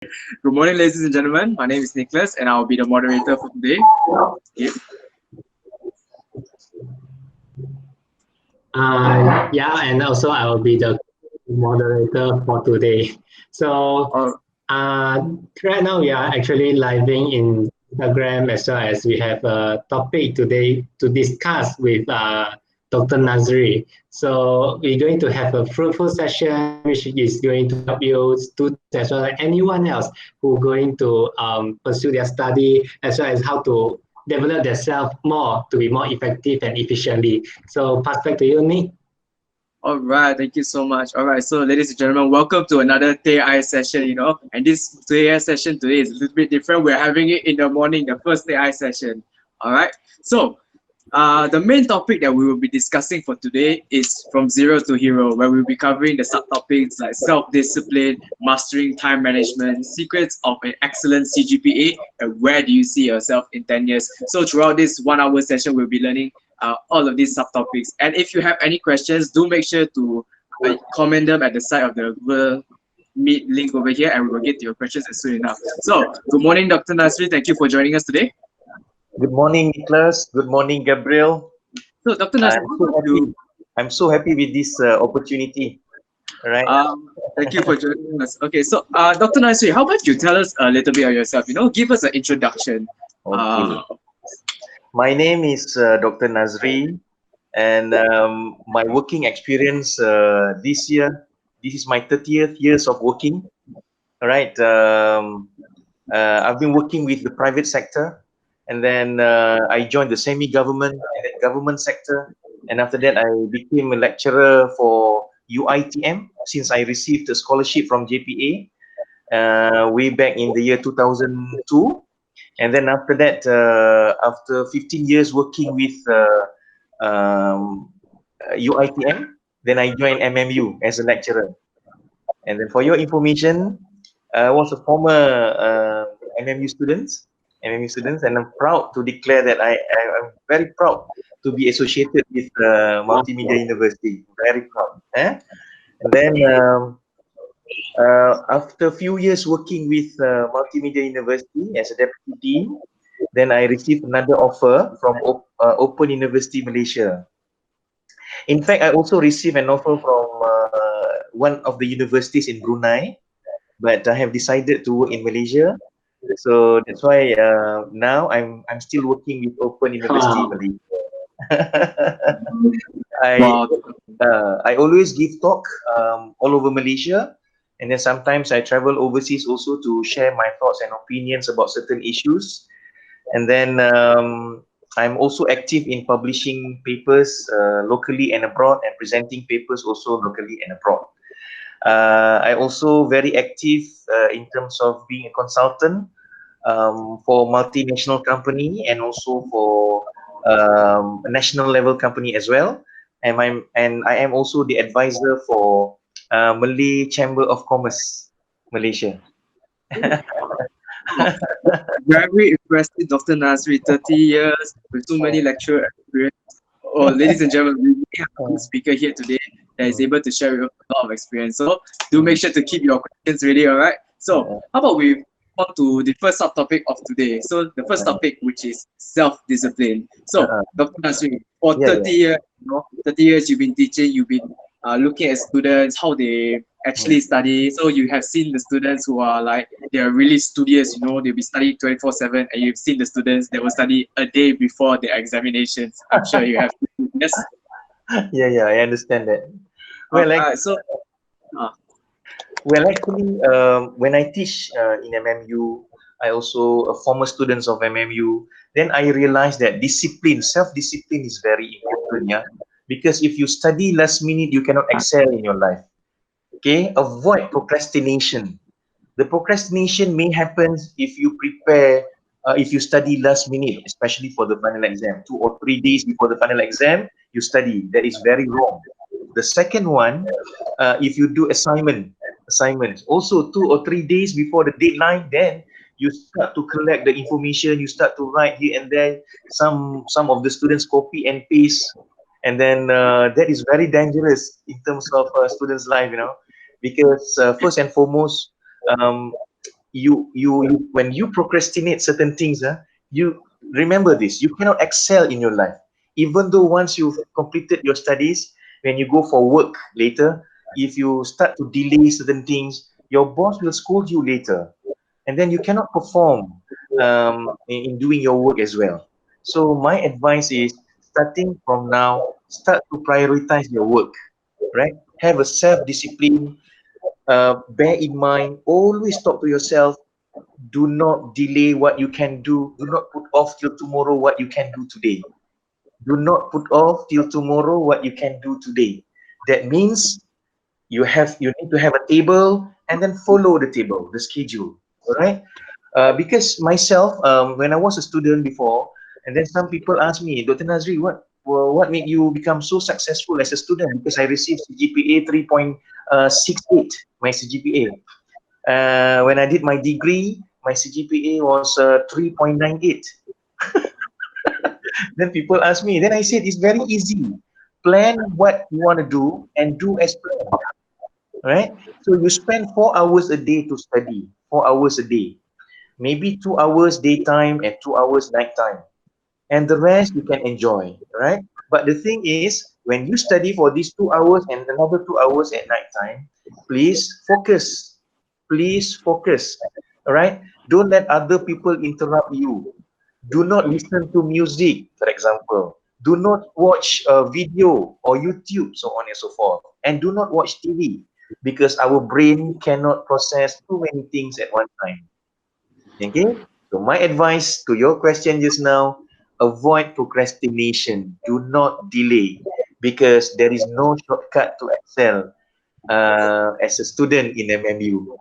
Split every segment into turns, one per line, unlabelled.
Good morning, ladies and gentlemen. My name is Nicholas, and I'll be the moderator for today. Okay.
Yeah, and also I will be the moderator for today. So
Uh,
uh, right now we are actually living in Instagram as well as we have a topic today to discuss with Dr. Nazri. So we're going to have a fruitful session which is going to help you students as well as anyone else who are going to pursue their study as well as how to develop themselves more to be more effective and efficiently. So pass back to you, Nick.
all right, thank you so much. All right, so ladies and gentlemen, welcome to another TAI session. And this TAI session today is a little bit different. We're having it in the morning, the first TAI session. All right, so the main topic that we will be discussing for today is from zero to hero, where we'll be covering the subtopics like self-discipline, mastering time management, secrets of an excellent CGPA, and where do you see yourself in 10 years. So throughout this 1 hour session, we'll be learning all of these subtopics. And if you have any questions, do make sure to comment them at the side of the Google Meet link over here, and we will get to your questions as soon enough. So, good morning, Dr. Nasri. Thank you for joining us today.
Good morning, Nicholas. Good morning, Gabriel.
So, Dr. Nasri,
I'm so happy. I'm so happy with this opportunity. All right.
Thank you for joining us. Okay, so Dr. Nasri, how about you tell us a little bit of yourself? Give us an introduction.
Okay. My name is Dr. Nazri, and my working experience this year, this is my 30th years of working. All right. I've been working with the private sector, and then I joined the semi-government and then government sector, and after that I became a lecturer for UITM since I received a scholarship from JPA way back in the year 2002. And then after that, after 15 years working with UITM, then I joined MMU as a lecturer. And then for your information, I was a former MMU student, and I'm proud to declare that I'm very proud to be associated with Multimedia University. Very proud. And then after a few years working with Multimedia University as a deputy dean, then I received another offer from Open University Malaysia. In fact, I also received an offer from one of the universities in Brunei, but I have decided to work in Malaysia. So that's why now I'm still working with Open University Malaysia. I
Wow.
I always give talk all over Malaysia, and then sometimes I travel overseas also to share my thoughts and opinions about certain issues. And then I'm also active in publishing papers locally and abroad, and presenting papers also locally and abroad. I also very active in terms of being a consultant for multinational company and also for a national level company as well. And I am also the advisor for Malay Chamber of Commerce, Malaysia.
Very impressive, Dr. Nasri. 30 years with so many lecture experience. Oh, ladies and gentlemen, we really have a good speaker here today that is able to share with us a lot of experience. So do make sure to keep your questions ready, all right? So how about we on to the first subtopic of today? So the first topic, which is self-discipline. So Dr. Nasri, for
Yeah,
30 years, 30 years you've been teaching, you've been looking at students, how they actually study. So you have seen the students who are like, they are really studious, they'll be studying 24/7, and you've seen the students that will study a day before their examinations. I'm sure you have. Yes.
yeah, I understand that. Well, like,
So, uh,
well, actually, when I teach in MMU, I also former students of MMU. Then I realized that discipline, self-discipline, is very important. Yeah, because if you study last minute, you cannot excel in your life. Okay, avoid procrastination. The procrastination may happen if you prepare, if you study last minute, especially for the final exam, 2 or 3 days before the final exam, you study. That is very wrong. The second one, if you do assignments, also 2 or 3 days before the deadline, then you start to collect the information, you start to write here and there. Some of the students copy and paste, and then that is very dangerous in terms of students' life, because first and foremost, um, when you procrastinate certain things, you remember this: you cannot excel in your life. Even though once you've completed your studies, when you go for work later, if you start to delay certain things, your boss will scold you later, and then you cannot perform in doing your work as well. So my advice is, starting from now, start to prioritize your work, right? Have a self-discipline. Bear in mind, always talk to yourself. Do not delay what you can do. Do not put off till tomorrow what you can do today. Do not put off till tomorrow what you can do today. That means you need to have a table and then follow the table, the schedule. All right. Because myself, when I was a student before, and then some people ask me, Dr. Nazri, what made you become so successful as a student? Because I received GPA 3.68, my CGPA. When I did my degree, my CGPA was 3.98. Then people ask me, then I said, it's very easy. Plan what you want to do and do as planned, right? So you spend 4 hours a day to study, 4 hours a day, maybe 2 hours daytime and 2 hours nighttime, and the rest you can enjoy, right? But the thing is, when you study for these 2 hours and another 2 hours at nighttime, please focus. Please focus. All right? Don't let other people interrupt you. Do not listen to music, for example. Do not watch a video or YouTube, so on and so forth. And do not watch TV, because our brain cannot process too many things at one time. Okay? So my advice to your question just now, avoid procrastination. Do not delay, because there is no shortcut to excel as a student in MMU.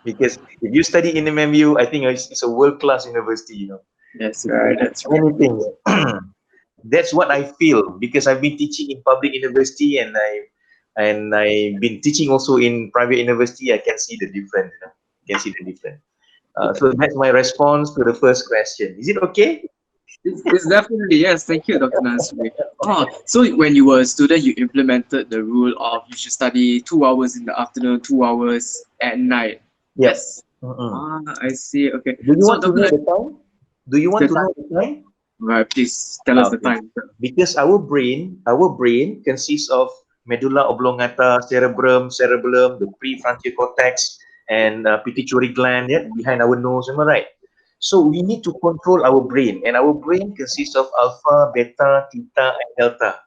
Because if you study in MMU, I think it's a world-class university,
Yes, right. That's right.
Many things. That's what I feel, because I've been teaching in public university, and I've been teaching also in private university. I can see the difference. Can see the difference. So that's my response to the first question. Is it okay?
It's definitely yes. Thank you, Dr. Nasri. Oh, so when you were a student, you implemented the rule of you should study 2 hours in the afternoon, 2 hours at night.
Yep.
Yes.
Mm-mm.
Ah, I see. Okay.
Do you
So,
want to
Dr.
know
Nasri,
the time? Do you want
the
to know
time.
the time?
Right, please tell us the
Okay.
time.
Because our brain consists of medulla oblongata, cerebellum, the prefrontal cortex, and pituitary gland, yeah, behind our nose. Am I right? So we need to control our brain, and our brain consists of alpha, beta, theta, and delta.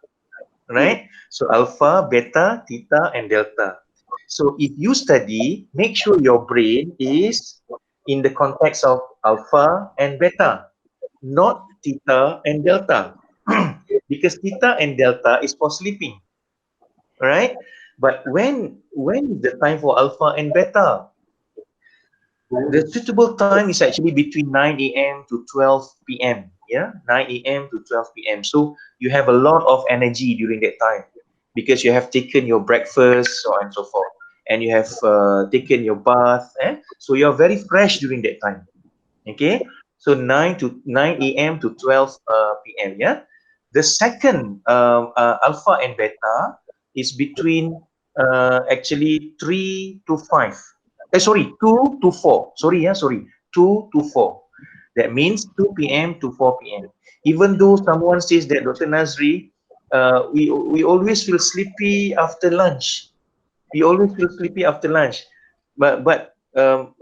Right? So alpha, beta, theta, and delta. So if you study, make sure your brain is in the context of alpha and beta, not theta and delta. Because theta and delta is for sleeping, right? But when is the time for alpha and beta? The suitable time is actually between 9 a.m. to 12 p.m. Yeah, 9 a.m. to 12 p.m. So you have a lot of energy during that time, because you have taken your breakfast, so on and so forth, and you have taken your bath. So you're very fresh during that time. Okay, so 9 a.m. to 12 p.m. Yeah, the second alpha and beta is between actually 3 to 5. Sorry, 2 to 4. Sorry, 2 to 4. That means 2 p.m. to 4 p.m. Even though someone says that, Dr. Nazri, we always feel sleepy after lunch. We always feel sleepy after lunch. But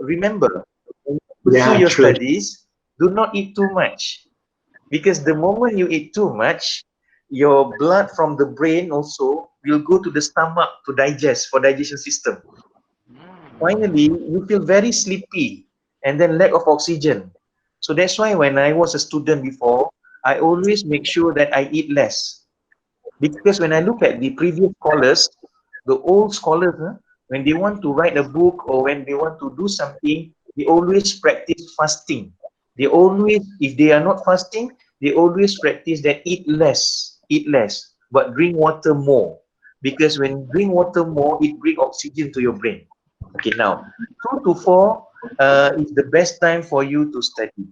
remember, when you pursue
Yeah,
your
true.
studies, do not eat too much, because the moment you eat too much, your blood from the brain also will go to the stomach to digest, for digestion system. Finally, you feel very sleepy and then lack of oxygen. So that's why when I was a student before, I always make sure that I eat less. Because when I look at the previous scholars, the old scholars, when they want to write a book or when they want to do something, they always practice fasting. They always, if they are not fasting, they always practice that eat less, but drink water more. Because when you drink water more, it brings oxygen to your brain. Okay, now 2 to 4 is the best time for you to study.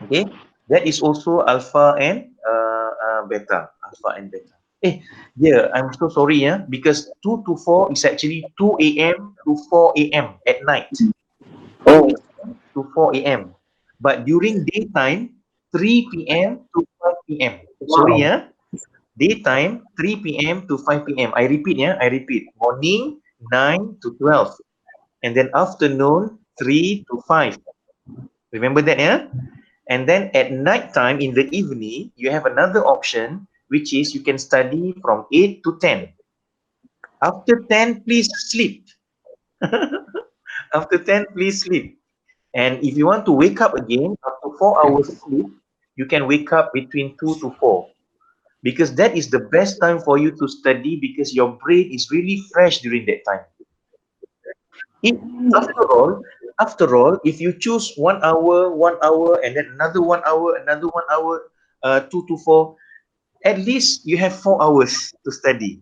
Okay, that is also alpha and beta, alpha and beta. Yeah, I'm so sorry, because 2 to 4 is actually 2 a.m. to 4 a.m. at night.
Oh,
to 4 a.m. But during daytime, 3 p.m. to 5 p.m. Sorry,
wow.
daytime 3 p.m. to 5 p.m. I repeat, I repeat. Morning 9 to 12, and then afternoon 3 to 5. Remember that, And then at night time in the evening, you have another option, which is you can study from 8 to 10. After 10, please sleep. After 10, please sleep. And if you want to wake up again after 4 hours sleep, you can wake up between 2 to 4, because that is the best time for you to study, because your brain is really fresh during that time. If, after all, if you choose 1 hour, and then another 1 hour, another 1 hour, 2 to 4, at least you have 4 hours to study.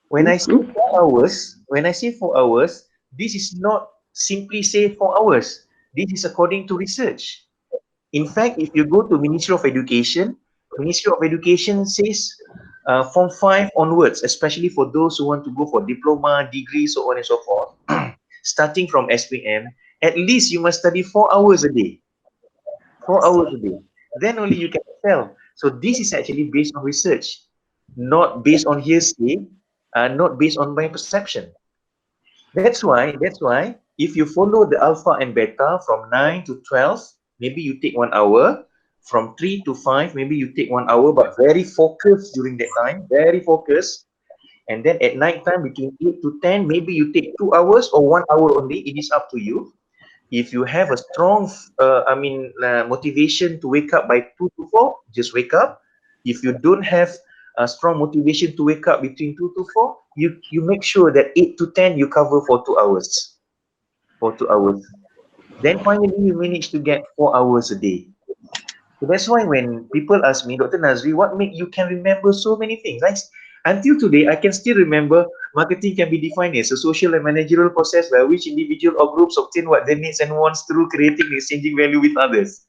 When I say 4 hours, this is not simply say 4 hours. This is according to research. In fact, if you go to Ministry of Education says from 5 onwards, especially for those who want to go for diploma, degree, so on and so forth, starting from SPM, at least you must study 4 hours a day. 4 hours a day. Then only you can excel. So this is actually based on research, not based on hearsay, not based on my perception. That's why if you follow the alpha and beta from 9 to 12, maybe you take 1 hour. From 3 to 5, maybe you take 1 hour, but very focused during that time, very focused. And then at night time between 8 to 10, maybe you take 2 hours or 1 hour only. It is up to you. If you have a strong, motivation to wake up by 2 to 4, just wake up. If you don't have a strong motivation to wake up between 2 to 4, you make sure that 8 to 10 you cover for 2 hours. For 2 hours. Then finally you manage to get 4 hours a day. So that's why when people ask me, Dr. Nazri, what make you can remember so many things? Until today, I can still remember marketing can be defined as a social and managerial process by which individual or groups obtain what they needs and wants through creating and exchanging value with others.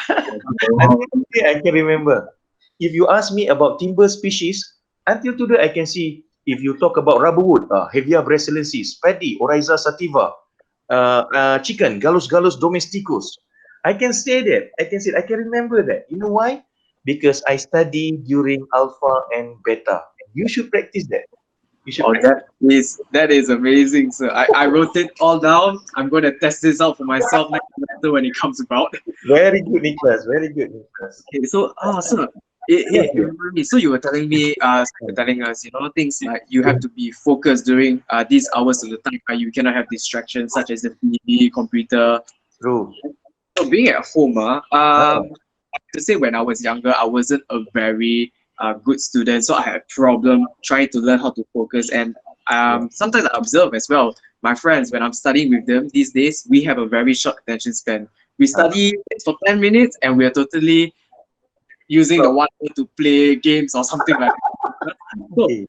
Until today, I can remember. If you ask me about timber species, until today, I can see if you talk about rubber wood, Hevia brasiliensis, paddy, Oryza sativa, chicken, Gallus gallus domesticus. I can say that. I can remember that. You know why? Because I study during alpha and beta. You should practice that. You should
Oh,
practice.
that is amazing. So I wrote it all down. I'm going to test this out for myself next semester when it comes about.
Very good, Nicholas. Very good, Nicholas.
Okay, so
Yes,
it
yes.
reminded me. So you were telling me, you were telling us, things like you have to be focused during these hours of the time. Right? You cannot have distractions such as the TV, computer.
True.
So being at home,
Uh-uh.
to say when I was younger, I wasn't a very good student, so I had problem trying to learn how to focus. And
Yeah.
sometimes I observe as well my friends when I'm studying with them these days. We have a very short attention span. We
Uh,
study for 10 minutes and we are totally using the
so,
1 hour to play games or something like that. So,
okay.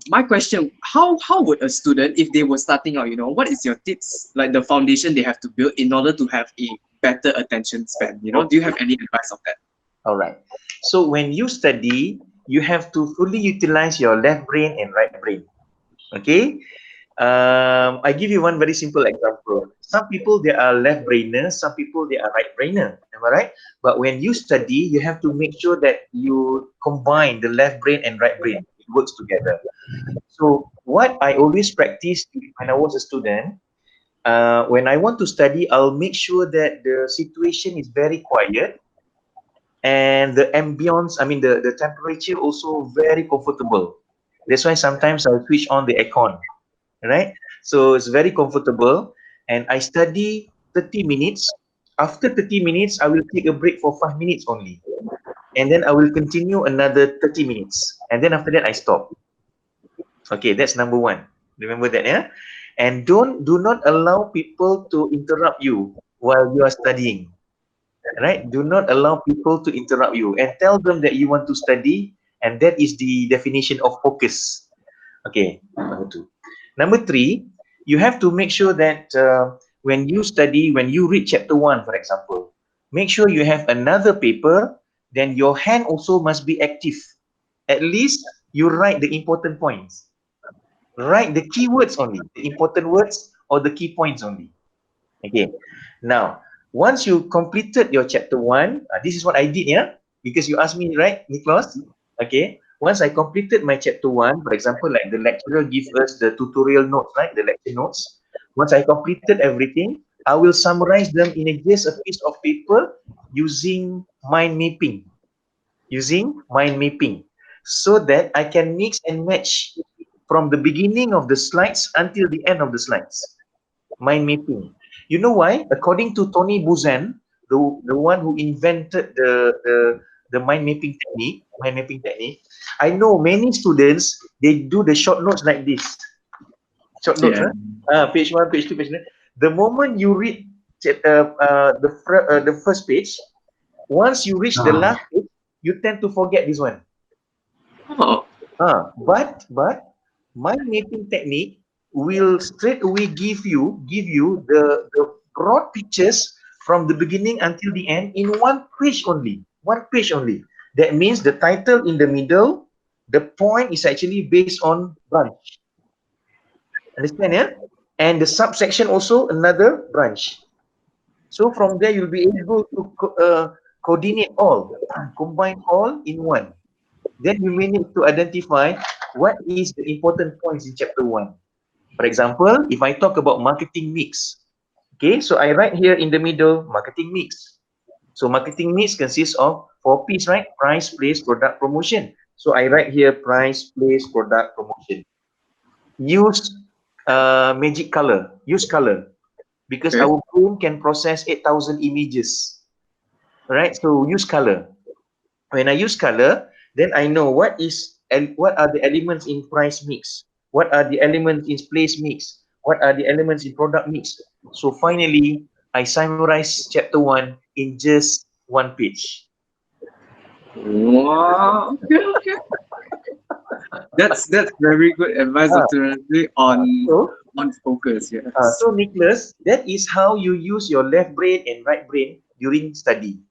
my question: How would a student, if they were starting out, what is your tips, like the foundation they have to build in order to have a better attention span? Do you have any advice on that?
All right. So when you study, you have to fully utilize your left brain and right brain. Okay. I give you one very simple example. Some people they are left brainers, some people they are right brainer. Am I right? But when you study, you have to make sure that you combine the left brain and right brain. It works together. So what I always practiced when I was a student, when I want to study, I'll make sure that the situation is very quiet and the ambience, the temperature also very comfortable. That's why sometimes I'll switch on the aircon, right? So it's very comfortable, and I study 30 minutes. After 30 minutes, I will take a break for 5 minutes only, and then I will continue another 30 minutes, and then after that I stop. Okay, that's number one. Remember that, yeah? And do not allow people to interrupt you while you are studying, right? Do not allow people to interrupt you, and tell them that you want to study, and that is the definition of focus. Okay, number two. Number three, you have to make sure that when you study, when you read chapter one, for example, make sure you have another paper, then your hand also must be active. At least you write the important points. Write the keywords only, the important words or the key points only. Okay. Now, once you completed your chapter one, this is what I did, yeah? Because you asked me, right, Nicholas? Okay. Once I completed my chapter one, for example, like the lecturer gives us the tutorial notes, right? The lecture notes. Once I completed everything, I will summarize them in just a piece of paper using mind mapping. Using mind mapping. So that I can mix and match from the beginning of the slides until the end of the slides. Mind mapping. You know why? According to Tony Buzan, the one who invented the mind mapping technique, I know many students, they do the short notes like this. Short notes,
Yeah.
page one, page two, page three. The moment you read the first page, once you reach the
Ah,
last page, you tend to forget this one.
Oh,
But mind mapping technique will straight away give you the broad pictures from the beginning until the end in one page only. One page only. That means the title in the middle, the point is actually based on branch. Understand, yeah? And the subsection also another branch. So from there you'll be able to coordinate all, combine all in one. Then you may need to identify what is the important points in chapter one. For example, if I talk about marketing mix, okay, so I write here in the middle, marketing mix. So marketing mix consists of 4 P's, right? Price, place, product, promotion. So I write here price, place, product, promotion. Use magic color, use color, because
okay.
our brain can process 8,000 images, right? So use color. When I use color, then I know what are the elements in price mix, what are the elements in place mix, what are the elements in product mix. So finally, I summarize chapter one in just one page.
Wow. Okay, okay. That's very good advice,
Ah,
Dr. Nazri,
so
on focus.
so
Yes.
Nicholas, that is how you use your left brain and right brain during study.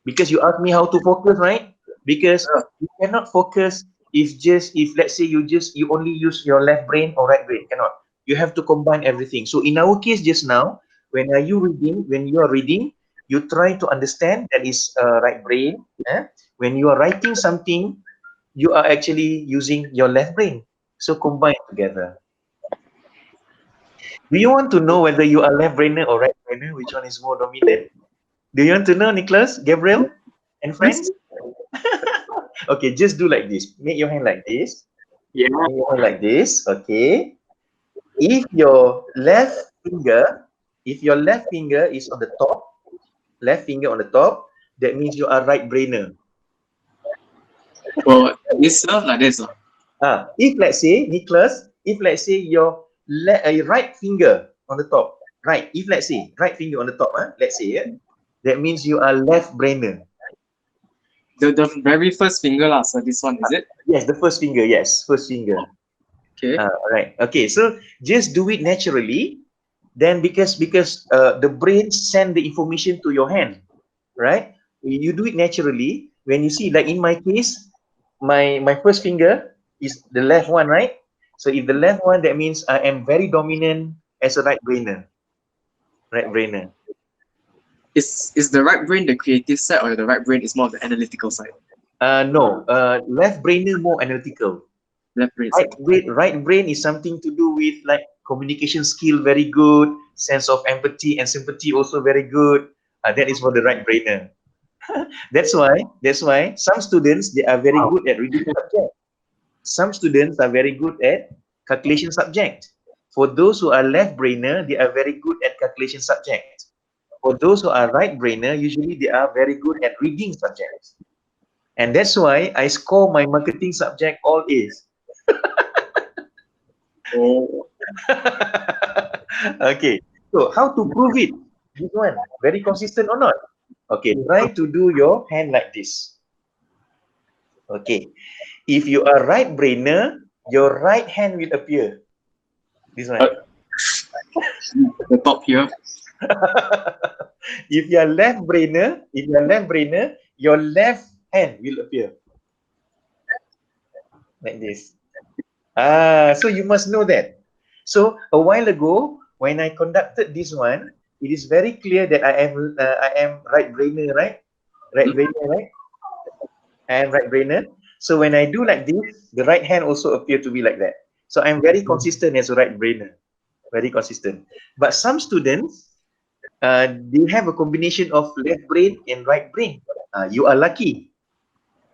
Because you asked me how to focus, right? Because you cannot focus if let's say you only use your left brain or right brain. Cannot. You have to combine everything. So in our case just now, when you are reading, you try to understand that is right brain. When you are writing something, you are actually using your left brain. So combine together. Do you want to know whether you are left brainer or right brainer? Which one is more dominant? Do you want to know, Nicholas, Gabriel, and
Yes.
friends? Okay, just do like this. Make your hand like this.
yeah.
Make your hand like this. Okay. If your left finger, if your left finger is on the top, left finger on the top, that means you are right brainer.
Well, this like this.
If let's say, Nicholas, if let's say your right finger on the top, right, if let's say right finger on the top, let's say, that means you are left brainer.
The very first finger lah. So this one is it?
Yes, the first finger, yes, first finger.
Okay.
Right. Okay. So just do it naturally. Then because the brain send the information to your hand, right? You do it naturally. When you see, like in my case, my first finger is the left one, right? So if the left one, that means I am very dominant as a right brainer. Right brainer.
Is the right brain the creative side or the right brain is more of the analytical side?
No. Left brainer more analytical.
Left brain side.
Right brain is something to do with like communication skill very good, sense of empathy and sympathy also very good. That is for the right brainer. That's why some students they are very
Wow.
good at reading subject. Some students are very good at calculation subject. For those who are left brainer, they are very good at calculation subject. For those who are right brainer, usually they are very good at reading subjects. And that's why I score my marketing subject all A's.
Oh.
Okay, so how to prove it? This one, very consistent or not? Okay, try to do your hand like this. Okay, if you are right brainer, your right hand will appear. This one.
The top here.
If you are left brainer, your left hand will appear like this. So you must know that. So a while ago, when I conducted this one, it is very clear that I am right brainer, right? Right brainer, right? I am right brainer. So when I do like this, the right hand also appear to be like that. So I'm very consistent as a right brainer, very consistent. But some students, they have a combination of left brain and right brain. You are lucky.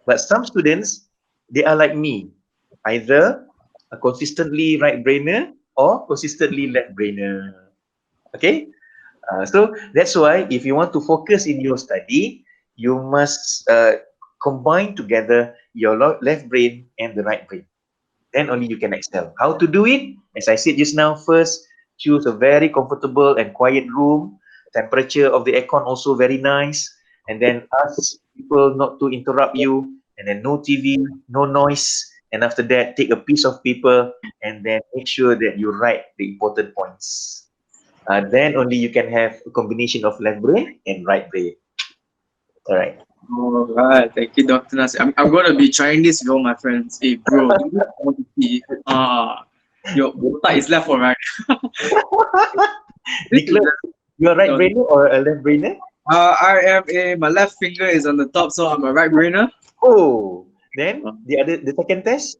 But some students, they are like me, either a consistently right brainer or consistently left brainer. Okay, so that's why if you want to focus in your study, you must combine together your left brain and the right brain. Then only you can excel. How to do it? As I said just now, first choose a very comfortable and quiet room. Temperature of the aircon also very nice, and then ask people not to interrupt you. And then no TV, no noise. And after that, take a piece of paper and then make sure that you write the important points. Then only you can have a combination of left brain and right brain. All right.
All right, thank you, Dr. Nasir. I'm gonna be trying this with all my friends. Hey, bro, do you want to see? Your side is left or right? This is
Nicholas, you are right
the,
brainer or a left brainer?
I am a my left finger is on the top, so I'm a right brainer.
Oh, then
Uh,
the second test.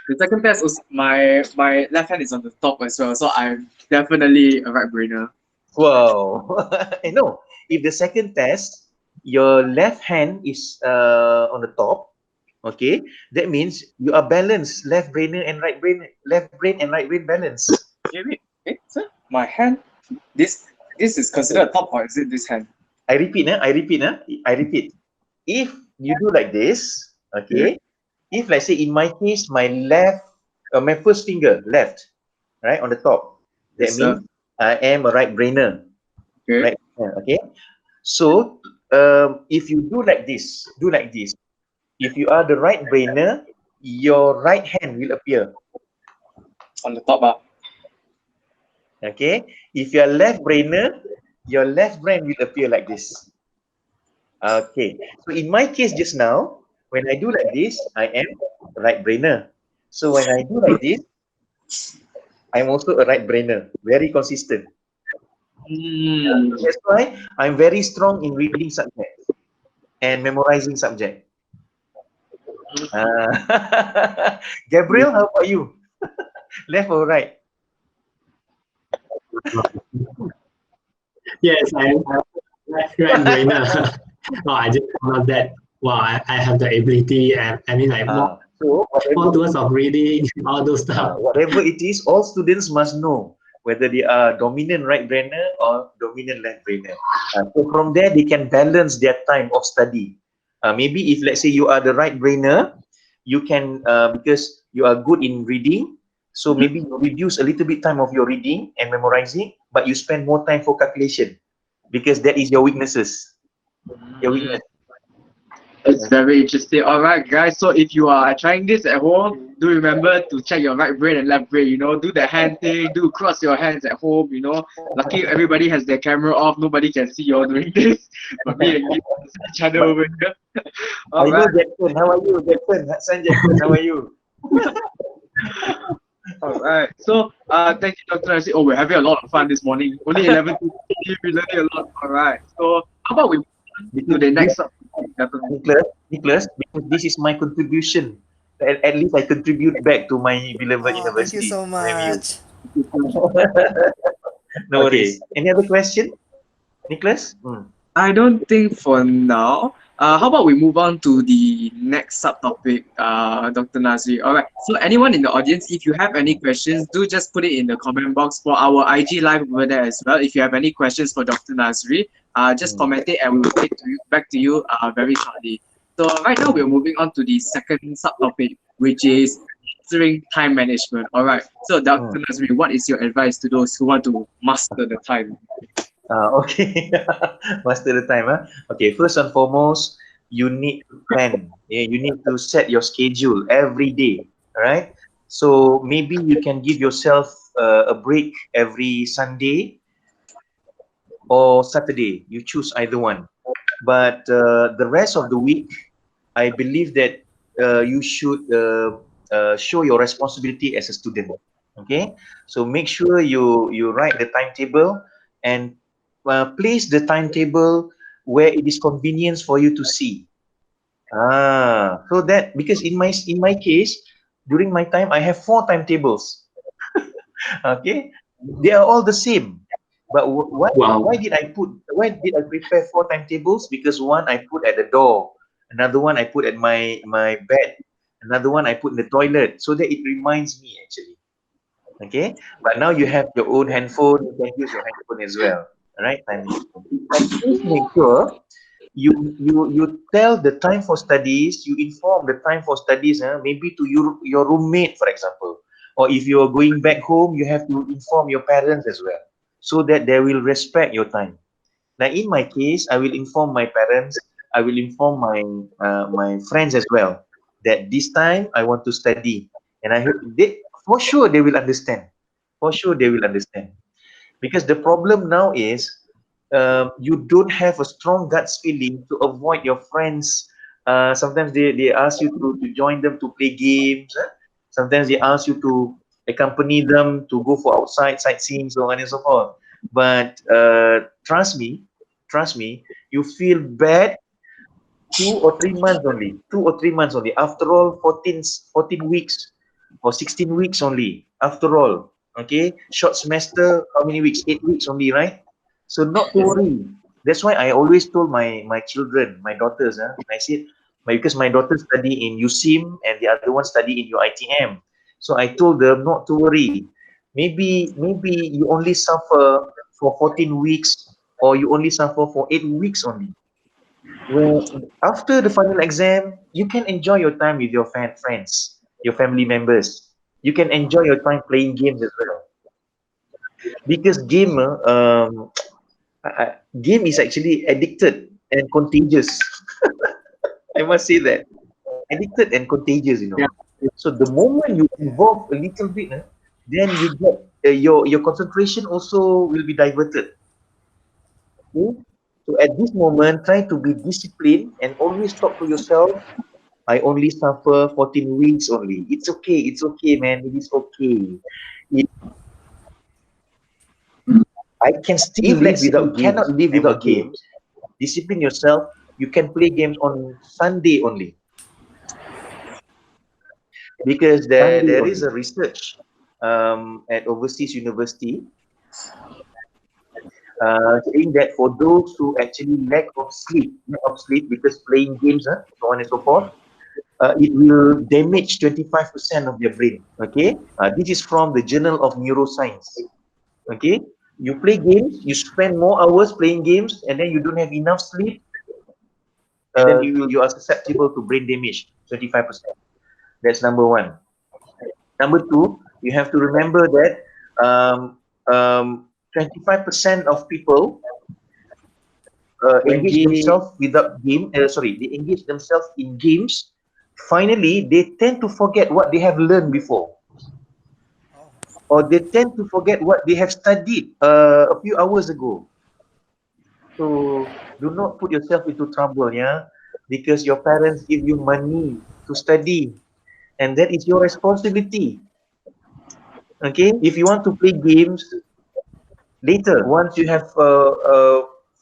The second test was my left hand is on the top as well, so I'm definitely a right brainer.
Wow. No, if the second test, your left hand is on the top, okay, that means you are balanced, left brainer and right brain, left brain and right brain balance.
Wait, sir, my hand. This is considered top, or is it this hand?
I repeat. If you do like this,
Okay.
okay, if let's say in my case, my first finger left, right on the top, that
Yes, sir.
means I am a right brainer,
Okay.
right? Okay. So if you do like this. If you are the right brainer, your right hand will appear.
On the top,
Okay. If you are left brainer, your left brain will appear like this. Okay. So in my case just now, when I do like this, I am a right brainer. So when I do like this, I'm also a right brainer. Very consistent.
Hmm.
So that's why I'm very strong in reading subject and memorizing subject. Gabriel, how about you? Left or right?
Yes, I'm right brainer. Oh, I just not that. Wow, I have the ability, and I mean, like
So
more
whatever
towards of reading, all those stuff.
whatever it is, all students must know whether they are dominant right brainer or dominant left brainer. So from there, they can balance their time of study. Maybe if let's say you are the right brainer, you can because you are good in reading, so maybe you reduce a little bit time of your reading and memorizing, but you spend more time for calculation because that is your weaknesses. Your
Hmm.
weakness.
It's very interesting. All right, guys. So if you are trying this at home, do remember to check your right brain and left brain. You know, do the hand thing. Do cross your hands at home. You know, lucky everybody has their camera off. Nobody can see you all doing this. But me and you can see each other
But
over here.
I
All
know
right.
Jackson. How are you, Jackson? Hassan Jackson, how are you?
All right. So, thank you, Dr. Nasi. Oh, we're having a lot of fun this morning. Only 11 to 50, we're learning a lot. All right. So, how about we move on to
Because
the next subject, Dr. Nasi?
Nicholas, because this is my contribution. At least I contribute back to my beloved
Oh, thank you
university,
so
MMU.
much.
No
Okay.
worries. Any other question, Nicholas?
I don't think for now. How about we move on to the next subtopic, Dr. Nazri? All right. So, anyone in the audience, if you have any questions, do just put it in the comment box for our IG live over there as well. If you have any questions for Dr. Nazri, just
Hmm.
comment it and we will get to back to you very shortly. So, right now we're moving on to the second subtopic, which is mastering time management. All right. So,
Hmm.
Dr. Nazri, what is your advice to those who want to master the time?
Okay. Master the time, huh? Okay, first and foremost, you need to plan. Yeah, you need to set your schedule every day. All right. So maybe you can give yourself a break every Sunday or Saturday. You choose either one. But the rest of the week, I believe that you should show your responsibility as a student. Okay, so make sure you write the timetable and place the timetable where it is convenient for you to see. So that, because in my case, during my time, I have 4 timetables. Okay, they are all the same. But why
Wow.
did I prepare 4 timetables? Because one I put at the door, another one I put at my bed, another one I put in the toilet, so that it reminds me actually. Okay, but now you have your own handphone, you can use your handphone as well. All right, time management. But please make sure you tell the time for studies, you inform the time for studies, maybe to your roommate, for example, or if you are going back home, you have to inform your parents as well, so that they will respect your time. Now, in my case, I will inform my parents, I will inform my friends as well, that this time I want to study, and I hope they, for sure they will understand. For sure they will understand. Because the problem now is, you don't have a strong guts feeling to avoid your friends. Sometimes they ask you to join them to play games. Sometimes they ask you to accompany them to go for outside sightseeing, so on and so forth. But trust me, you feel bad 2 or 3 months only. 2 or 3 months only. After all, 14 weeks or 16 weeks only. After all, okay, short semester, how many weeks? 8 weeks only, right? So not to worry. That's why I always told my children, my daughters, I said, because my daughter study in USIM and the other one study in UITM. So I told them not to worry. Maybe you only suffer for 14 weeks, or you only suffer for 8 weeks only, where after the final exam, you can enjoy your time with your friends, your family members. You can enjoy your time playing games as well. Because game is actually addicted and contagious. I must say that. Addicted and contagious, you know. So the moment you involve a little bit, then you get your concentration also will be diverted. Okay? So at this moment, try to be disciplined and always talk to yourself. I only suffer 14 weeks only. It's okay, man. It is okay. If I can still live without
You
games,
cannot live
I will
without
do it.
games.
Discipline yourself. You can play games on Sunday only, because
Sunday
there is
only.
a research at overseas university, saying that for those who actually lack of sleep because playing games, so on and so forth, it will damage 25% of their brain. Okay, this is from the Journal of Neuroscience. Okay, you play games, you spend more hours playing games, and then you don't have enough sleep, then you are susceptible to brain damage, 25%. That's number one. Number two, you have to remember that um, 25% of people
When
engage
they
themselves without game. Sorry, they engage themselves in games. Finally, they tend to forget what they have learned before, or they tend to forget what they have studied a few hours ago. So do not put yourself into trouble, yeah, because your parents give you money to study, and that is your responsibility. Okay, if you want to play games later, once you have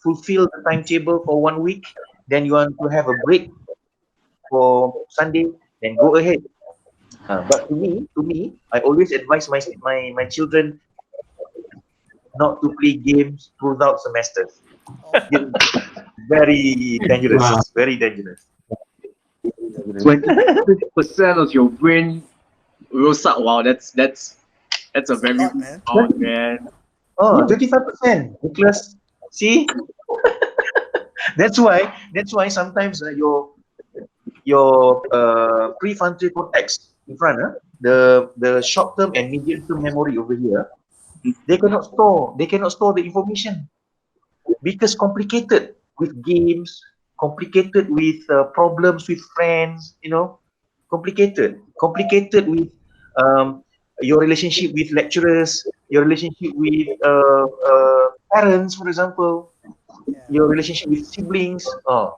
fulfilled the timetable for 1 week, then you want to have a break for Sunday, then go ahead. But to me, I always advise my children not to play games throughout semesters. It's very
Wow.
dangerous, very dangerous.
20% of your brain will suck. Wow, that's a
That's a
very
lot, man.
oh man.
Oh,
Yeah.
25%, Nicholas. See, that's why sometimes your prefrontal cortex in front, the short term and medium term memory over here, they cannot store the information, because complicated with games, complicated with problems with friends, complicated with um, your relationship with lecturers, your relationship with parents, for example,
Yeah.
your relationship with siblings. Oh,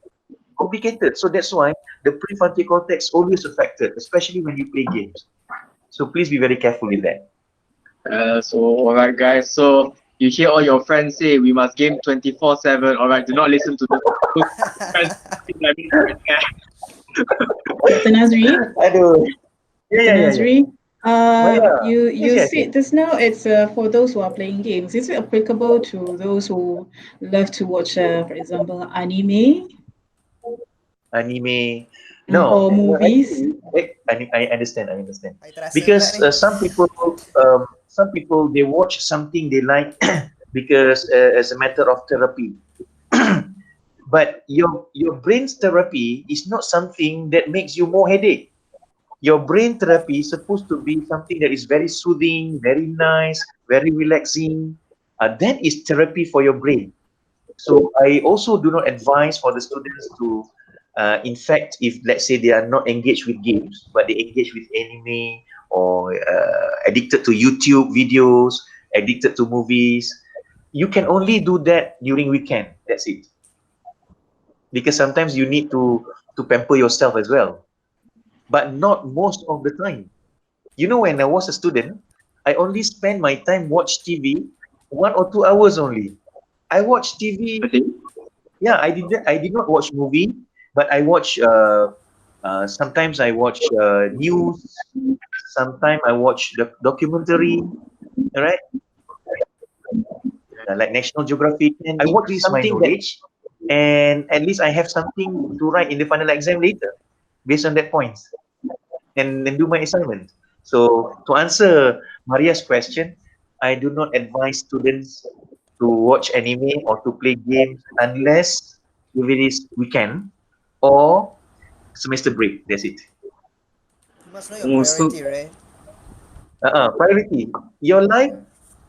complicated. So that's why the prefrontal cortex always affected, especially when you play games. So please be very careful with that.
So alright guys. So You hear all your friends say we must game 24/7. All right, do not listen to those friends.
Dr. Nazri,
Aduh.
Dr.
Yeah.
Nazri,
Maria.
you
Yes.
said just now it's for those who are playing games. Is it applicable to those who love to watch, for example, anime
Anime. No,
or
no,
movies?
actually, I understand. I understand.
Ay, terasa pula
Because
ni.
some people they watch something they like because as a matter of therapy. But your brain's therapy is not something that makes you more headache. Your brain therapy is supposed to be something that is very soothing, very nice, very relaxing. That is therapy for your brain. So I also do not advise for the students to, in fact, if let's say they are not engaged with games, but they engage with anime or addicted to YouTube videos, addicted to movies, you can only do that during weekend. That's it. Because sometimes you need to pamper yourself as well, but not most of the time. You know, when I was a student, I only spend my time watch TV 1 or 2 hours only. I watch TV.
Okay.
Yeah, I did not watch movie, but I watch. Sometimes I watch news. Sometimes I watch the documentary. All right, like National Geographic.
And
I watch
increase my
something that,
knowledge.
and at least I have something to write in the final exam later, based on that points, and do my assignment. So to answer Maria's question, I do not advise students to watch anime or to play games unless if it is weekend or semester break. That's it.
You must know your
Also,
priority, right?
Priority. Your life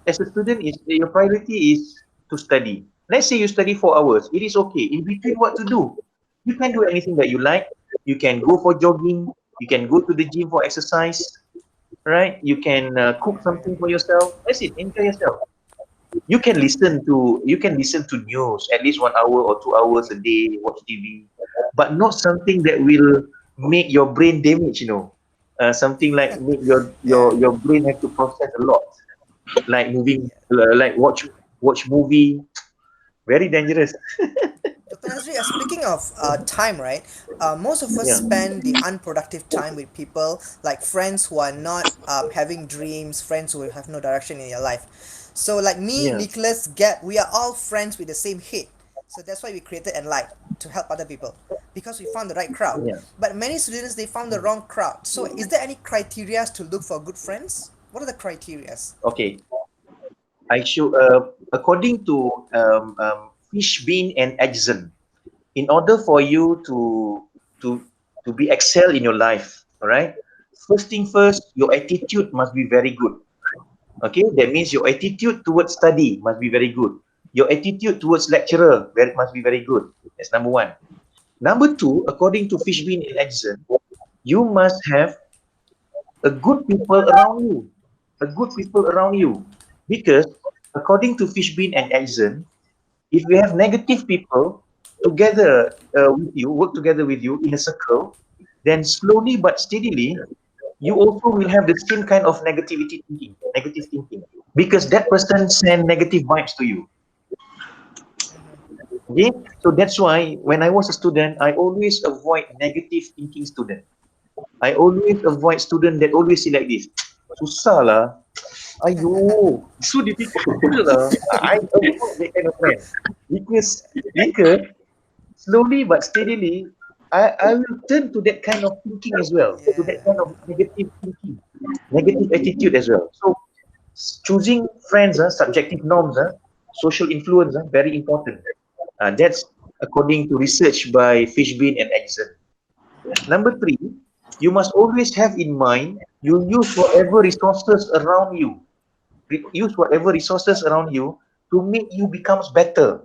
as a student is your priority is to study. Let's say you study 4 hours. It is okay. In between, what to do? You can do anything that you like. You can go for jogging. You can go to the gym for exercise. Right? You can cook something for yourself. That's it. Enjoy yourself. You can listen to news at least 1 hour or 2 hours a day, watch TV, but not something that will make your brain damage, something like make your
Yeah.
your your brain have to process a lot, like moving, like watch movie, very dangerous.
Dr. Nazri, speaking of time, right? Most of us
Yeah,
spend the unproductive time with people like friends who are not having dreams, friends who have no direction in their life. So, like me,
yeah,
Nicholas, Gab, we are all friends with the same hit. So that's why we created Enlight to help other people because we found the right crowd.
yeah.
But many students they found the wrong crowd. So, is there any criteria to look for good friends? What are the criterias?
Okay, I show according to Fishbein and Edson, in order for you to to be excel in your life, all right, first thing first, your attitude must be very good. Okay, that means your attitude towards study must be very good. Your attitude towards lecturer must be very good. That's number one. Number two, according to Fishbein and Edson, you must have a good people around you. A good people around you. Because according to Fishbein and Edson, if you have negative people together with you, work together with you in a circle, then slowly but steadily, you also will have the same kind of negative thinking, because that person send negative vibes to you. Okay, so that's why when I was a student, I always avoid negative thinking student. I always avoid student that always say like this. Susah lah. Ayo, so difficult lah. I avoid that kind of friend. Because slowly but steadily, I will turn to that kind of thinking as well, to that
Yeah.
kind of negative thinking, negative attitude as well. So choosing friends, subjective norms, social influence, very important. That's according to research by Fishbein and Exon. Number three, you must always have in mind you use whatever resources around you. Use whatever resources around you to make you becomes better.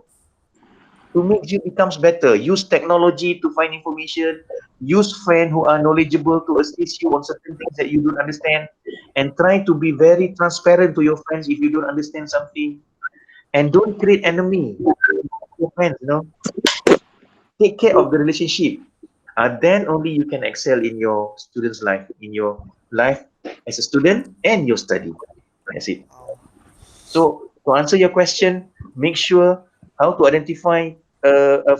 To make you becomes better. Use technology to find information. Use friends who are knowledgeable to assist you on certain things that you don't understand. And try to be very transparent to your friends if you don't understand something. And don't create enemy with your friends, take care of the relationship. Then only you can excel in your student's life, in your life as a student and your study. That's it.
Oh.
So To answer your question, make sure how to identify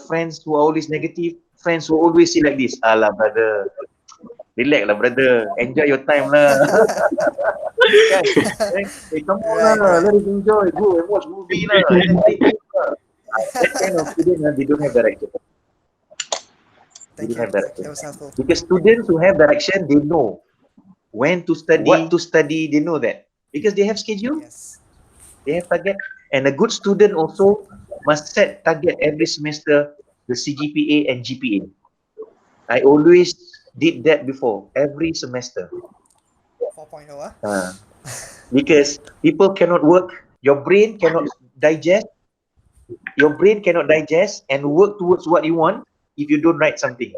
friends who are always negative, friends who always say like this, alah brother, relax lah brother, enjoy your time lah. Kan? Hey, come on
Right,
lah,
right.
let us enjoy, go and watch movie lah, let us play game lah. That kind of student, they don't have direction. They
Thank
don't
you.
have direction.
That was helpful.
Because students who have direction, they know when to study, what to study, they know that. Because they have schedule,
Yes.
they have target. And a good student also must set target every semester, the CGPA and GPA. I always did that before, every semester.
4.0, ah?
Because people cannot work, your brain cannot digest, and work towards what you want if you don't write something.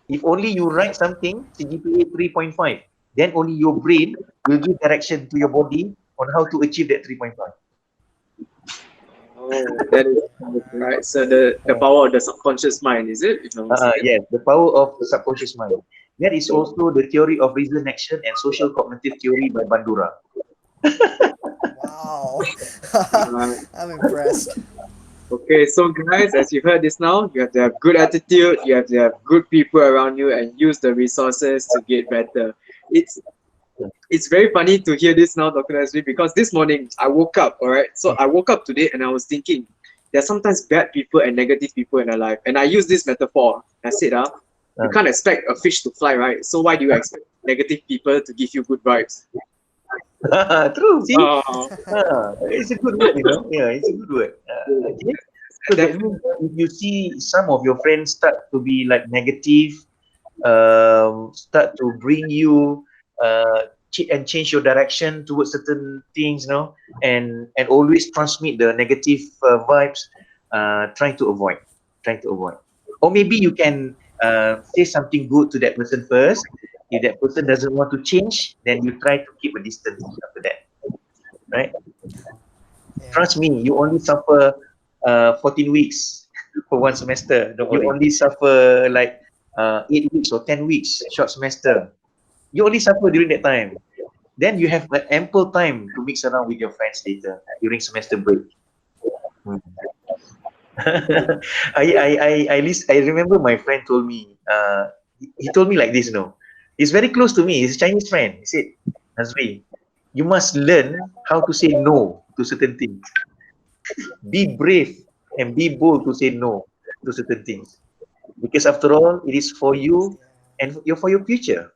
If only you write something, CGPA 3.5, then only your brain will give direction to your body on how to achieve that 3.5.
Oh, that is right. So the power of the subconscious mind, is it?
Yes, the power of the subconscious mind. That is also the theory of reason, action, and social cognitive theory by Bandura.
Wow.
Uh,
I'm impressed.
okay, so guys, as you heard this now, you have to have good attitude, you have to have good people around you, and use the resources to get better. It's it's very funny to hear this now, Dr. Nazri, because this morning I woke up, all right? So I woke up today and I was thinking, there's sometimes bad people and negative people in our life. And I use this metaphor. I said, you can't expect a fish to fly, right? So why do you expect negative people to give you good vibes?
True, see?
Oh,
It's a good word, Yeah, it's a good word. Okay. So that means if you see some of your friends start to be like negative, start to bring you and change your direction towards certain things, and always transmit the negative vibes, trying to avoid, or maybe you can say something good to that person first. If that person doesn't want to change, then you try to keep a distance after that, right?
Yeah.
Trust me, you only suffer 14 weeks for one semester. You only suffer like 8 weeks or 10 weeks short semester. You only suffer during that time. Then you have ample time to mix around with your friends later during semester break. Hmm. I remember my friend told me, he told me like this, he's very close to me, he's a Chinese friend. He said, Nazri, you must learn how to say no to certain things. Be brave and be bold to say no to certain things. Because after all, it is for you and for your future.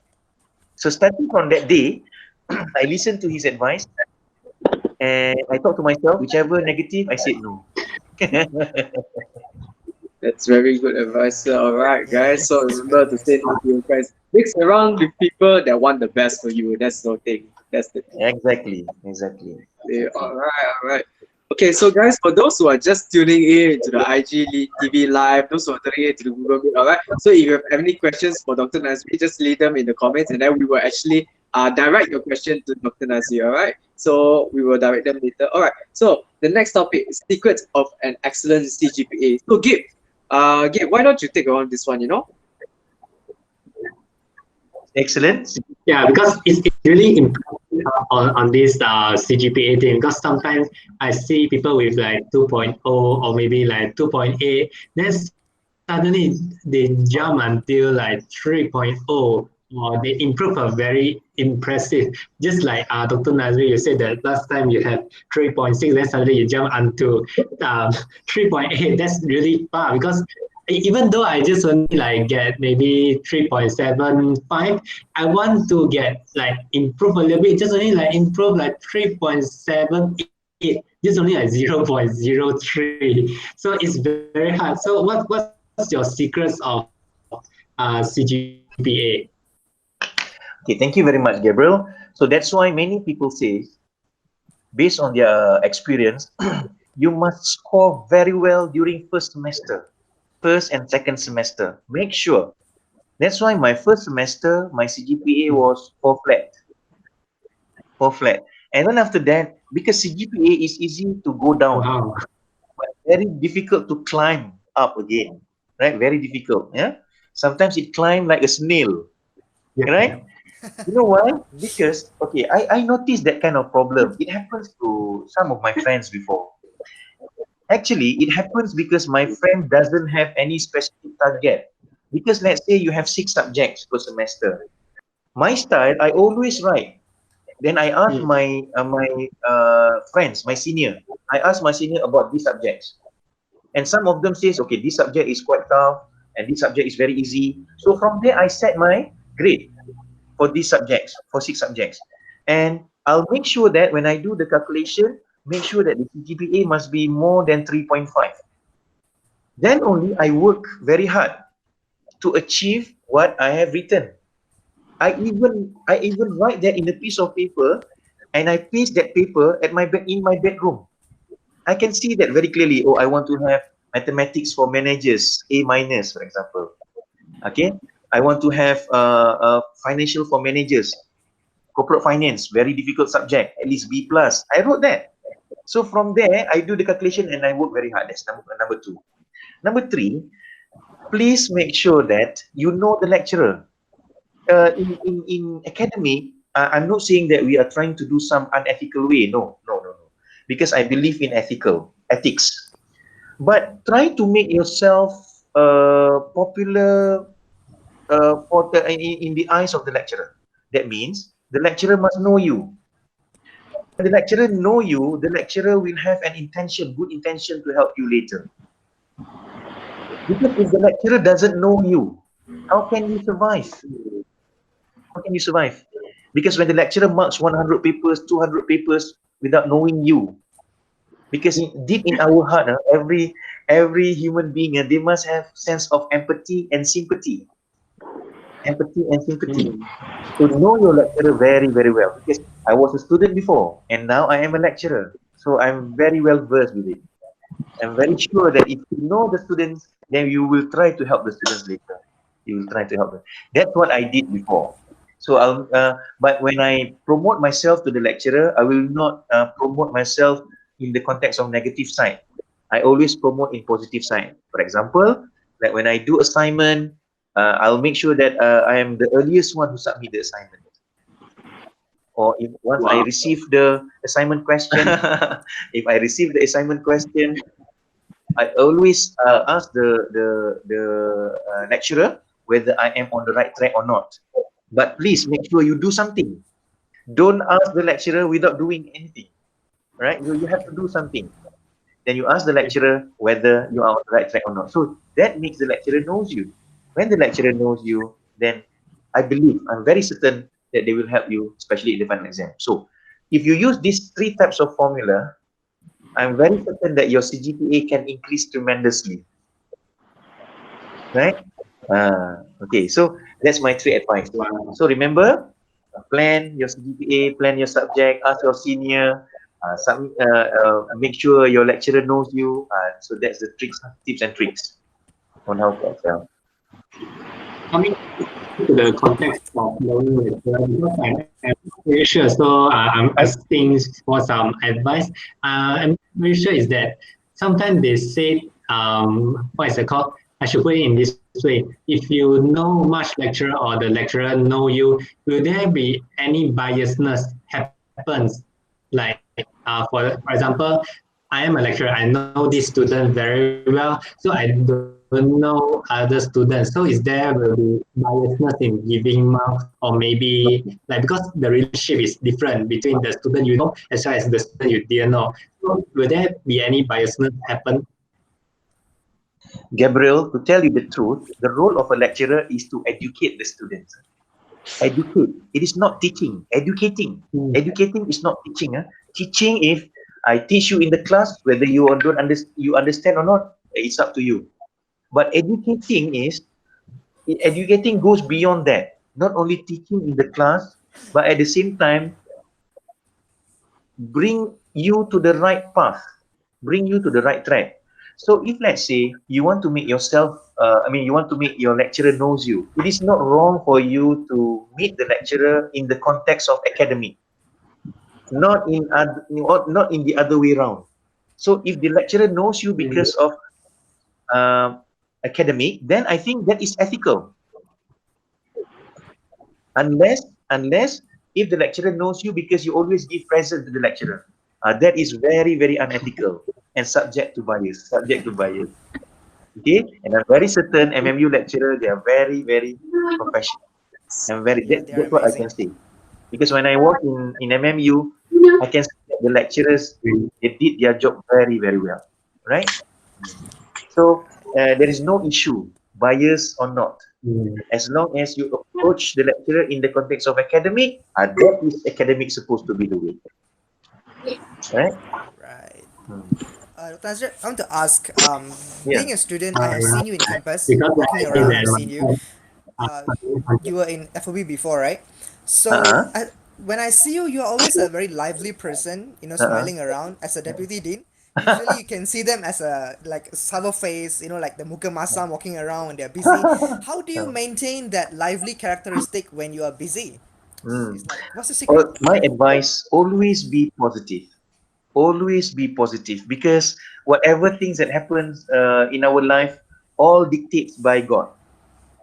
So starting from that day, I listened to his advice and I thought to myself, whichever negative, I said no.
that's very good advice.
Yeah.
All right,
Yeah,
guys. So
that's good
remember to
advice.
say no to your friends. Mix around with people that want the best for you. That's the thing. That's the thing.
Exactly.
Yeah, all right. Okay, so guys, for those who are just tuning in to the TV live, those who are tuning in to the Google Meet, all right. So if you have any questions for Dr. Nazri, just leave them in the comments, and then we will actually direct your question to Dr. Nazri. All right. So we will direct them later. All right. So the next topic is secrets of an excellent CGPA. So Gib, why don't you take on this one?
Excellent.
Yeah, because it's really important on this CGPA thing. Because sometimes I see people with like 2.0 or maybe like 2.8, then suddenly they jump until like 3.0 or they improve a very impressive. Just like Dr. Nazri, you said that last time you have 3.6, then suddenly you jump onto 3.8. That's really far because even though I just only like get maybe 3.75, I want to get like improve a little bit, just only like improve like 3.78, just only like 0.03. So it's very hard. So what's your secrets of CGPA?
Okay, thank you very much, Gabriel. So that's why many people say, based on their experience, you must score very well during first and second semester. Make sure. That's why my first semester, my CGPA was 4 flat. 4 flat. And then after that, because CGPA is easy to go down,
Wow.
but very difficult to climb up again. Right? Very difficult. Yeah. Sometimes it climb like a snail. Right? You know why? Because, okay, I noticed that kind of problem. It happens to to some of my friends before. Actually, it happens because my friend doesn't have any specific target. Because let's say you have 6 subjects per semester. My style, I always write. Then I ask my friends, my senior. I ask my senior about these subjects, and some of them says, okay, this subject is quite tough, and this subject is very easy. So from there, I set my grade for these subjects, for 6 subjects, and I'll make sure that when I do the calculation, make sure that the GPA must be more than 3.5. Then only I work very hard to achieve what I have written. I even write that in a piece of paper, and I paste that paper at my bed in my bedroom. I can see that very clearly. Oh, I want to have mathematics for managers, A minus, for example. Okay, I want to have financial for managers, corporate finance, very difficult subject, at least B plus. I wrote that. So from there, I do the calculation and I work very hard. That's number two. Number three, please make sure that you know the lecturer. In academy, I'm not saying that we are trying to do some unethical way. No, no, no, no. Because I believe in ethics. But try to make yourself popular in the eyes of the lecturer. That means the lecturer must know you. When the lecturer know you, the lecturer will have an intention, good intention to help you later. Because if the lecturer doesn't know you, how can you survive? How can you survive? Because when the lecturer marks 100 papers, 200 papers without knowing you, because deep in our heart, every human being, they must have sense of empathy and sympathy. Empathy and sympathy. So know your lecturer very, very well. Because I was a student before, and now I am a lecturer. So I'm very well versed with it. I'm very sure that if you know the students, then you will try to help the students later. You will try to help them. That's what I did before. So but when I promote myself to the lecturer, I will not promote myself in the context of negative side. I always promote in positive side. For example, like when I do assignment, I'll make sure that I am the earliest one who submit the assignment. Or if once I receive the assignment question, if I receive the assignment question, I always ask the lecturer whether I am on the right track or not. But please make sure you do something. Don't ask the lecturer without doing anything. Right? You have to do something. Then you ask the lecturer whether you are on the right track or not. So that makes the lecturer knows you. When the lecturer knows you, then I'm very certain that they will help you, especially in the final exam. So if you use these 3 types of formula, I'm very certain that your CGPA can increase tremendously. Right? Okay, so that's my 3 advice. So remember, plan your CGPA, plan your subject, ask your senior, make sure your lecturer knows you. So that's the tips and tricks on how to excel.
Coming to the context of learning because I'm very sure, so I'm asking for some advice. I'm very sure is that sometimes they say, what is it called? I should put it in this way. If you know much lecturer or the lecturer know you, will there be any biasness happens? Like, for example, I am a lecturer. I know this student very well, so I don't know other students. So is there will be biasness in giving marks, or maybe like because the relationship is different between the student you know as well as the student you didn't know. So will there be any biasness happen?
Gabriel, to tell you the truth, the role of a lecturer is to educate the students. Educate. It is not teaching. Educating. Educating is not teaching. Teaching, if I teach you in the class, whether you don't you understand or not, it's up to you. But educating goes beyond that. Not only teaching in the class, but at the same time, bring you to the right path, bring you to the right track. So if let's say you want to make yourself, you want to make your lecturer knows you, it is not wrong for you to meet the lecturer in the context of academic, not in the other way around. So if the lecturer knows you because of academic, then I think that is ethical. Unless if the lecturer knows you because you always give present to the lecturer. That is very, very unethical and subject to bias. Subject to bias. Okay, and I'm very certain MMU lecturer, they are very, very professional. And very
Yeah, they are
that's what I can
amazing.
say. Because when I was in MMU, I can see that the lecturers, they did their job very, very well. Right? So there is no issue, bias or not.
Mm.
As long as you approach the lecturer in the context of academic, that is academic supposed to be the way. Right?
Right.
Hmm.
Dr. Nazri, I want to ask,
Yeah.
being a student, I have
Uh,
seen you in campus,
because
walking
I think
around, I've
that
seen you. Uh, you were in FOB before, right? So,
Uh-uh.
when I see you, you're always a very lively person,
Uh-uh.
smiling around as a deputy dean. Usually, you can see them as a like sour face, like the muka masam walking around, they're busy. How do you maintain that lively characteristic when you are busy? It's
Hmm.
like, what's the secret?
Well, my advice, always be positive. Always be positive because whatever things that happens in our life, all dictates by God,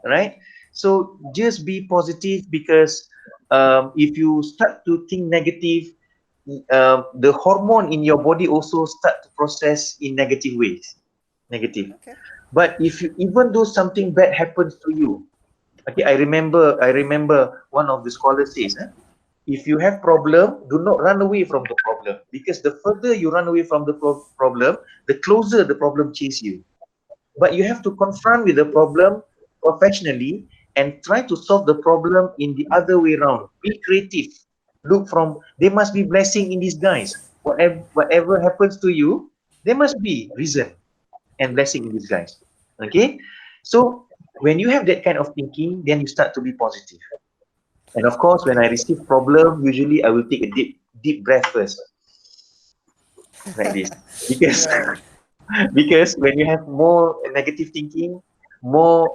right? So just be positive because if you start to think negative, the hormone in your body also start to process in negative ways, negative.
Okay.
But if you, even though something bad happens to you, okay, I remember one of the scholars says, if you have problem, do not run away from the problem because the further you run away from the problem, the closer the problem chase you. But you have to confront with the problem professionally and try to solve the problem in the other way around. Be creative. Look from, there must be blessing in disguise. Whatever happens to you, there must be reason and blessing in disguise. Okay? So when you have that kind of thinking, then you start to be positive. And of course, when I
Okay.
receive problem, usually I will take a deep breath first, like this. Because
Right.
because when you have more negative thinking, more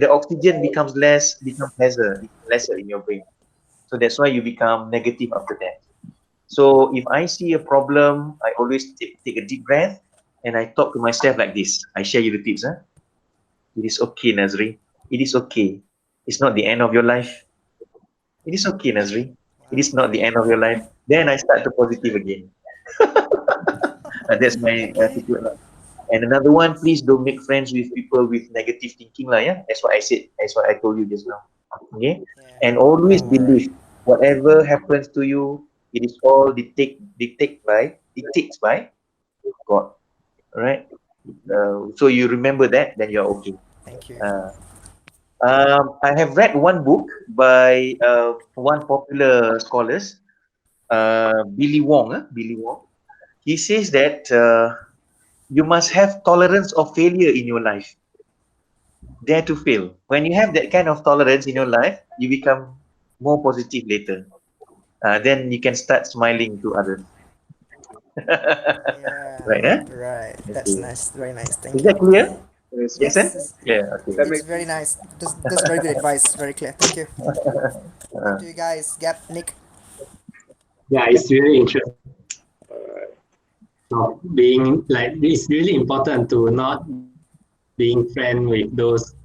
the oxygen becomes lesser in your brain. So that's why you become negative after that. So if I see a problem, I always take a deep breath and I talk to myself like this. I share you the tips. Huh? It is okay, Nazri. It is okay. It's not the end of your life. It is okay, Nazri. It
Wow.
is not the end of your life. Then I start to positive again. That's my
Okay.
attitude. And another one, please don't make friends with people with negative thinking lah, yeah. That's what I said. That's what I told you just now. Okay.
Yeah.
And always
All right.
believe whatever happens to you, it is all dictates by God. All right. So you remember that, then you're okay.
Thank you.
Uh, I have read one book by one popular scholars, Billy Wong. Billy Wong. He says that you must have tolerance of failure in your life. Dare to fail. When you have that kind of tolerance in your life, you become more positive later. Then you can start smiling to others.
Yeah.
Right? Huh?
Right. That's
Okay.
nice. Very nice.
Is
Thank
that
you.
clear,
Yes,
Yes.
Jason? Yeah. Okay.
that
It's
makes
very nice. That's very good advice. Very clear. Thank you. On
Uh,
to you guys. Gap, Nick.
Yeah, it's really interesting. Being like it's really important to not being friend with those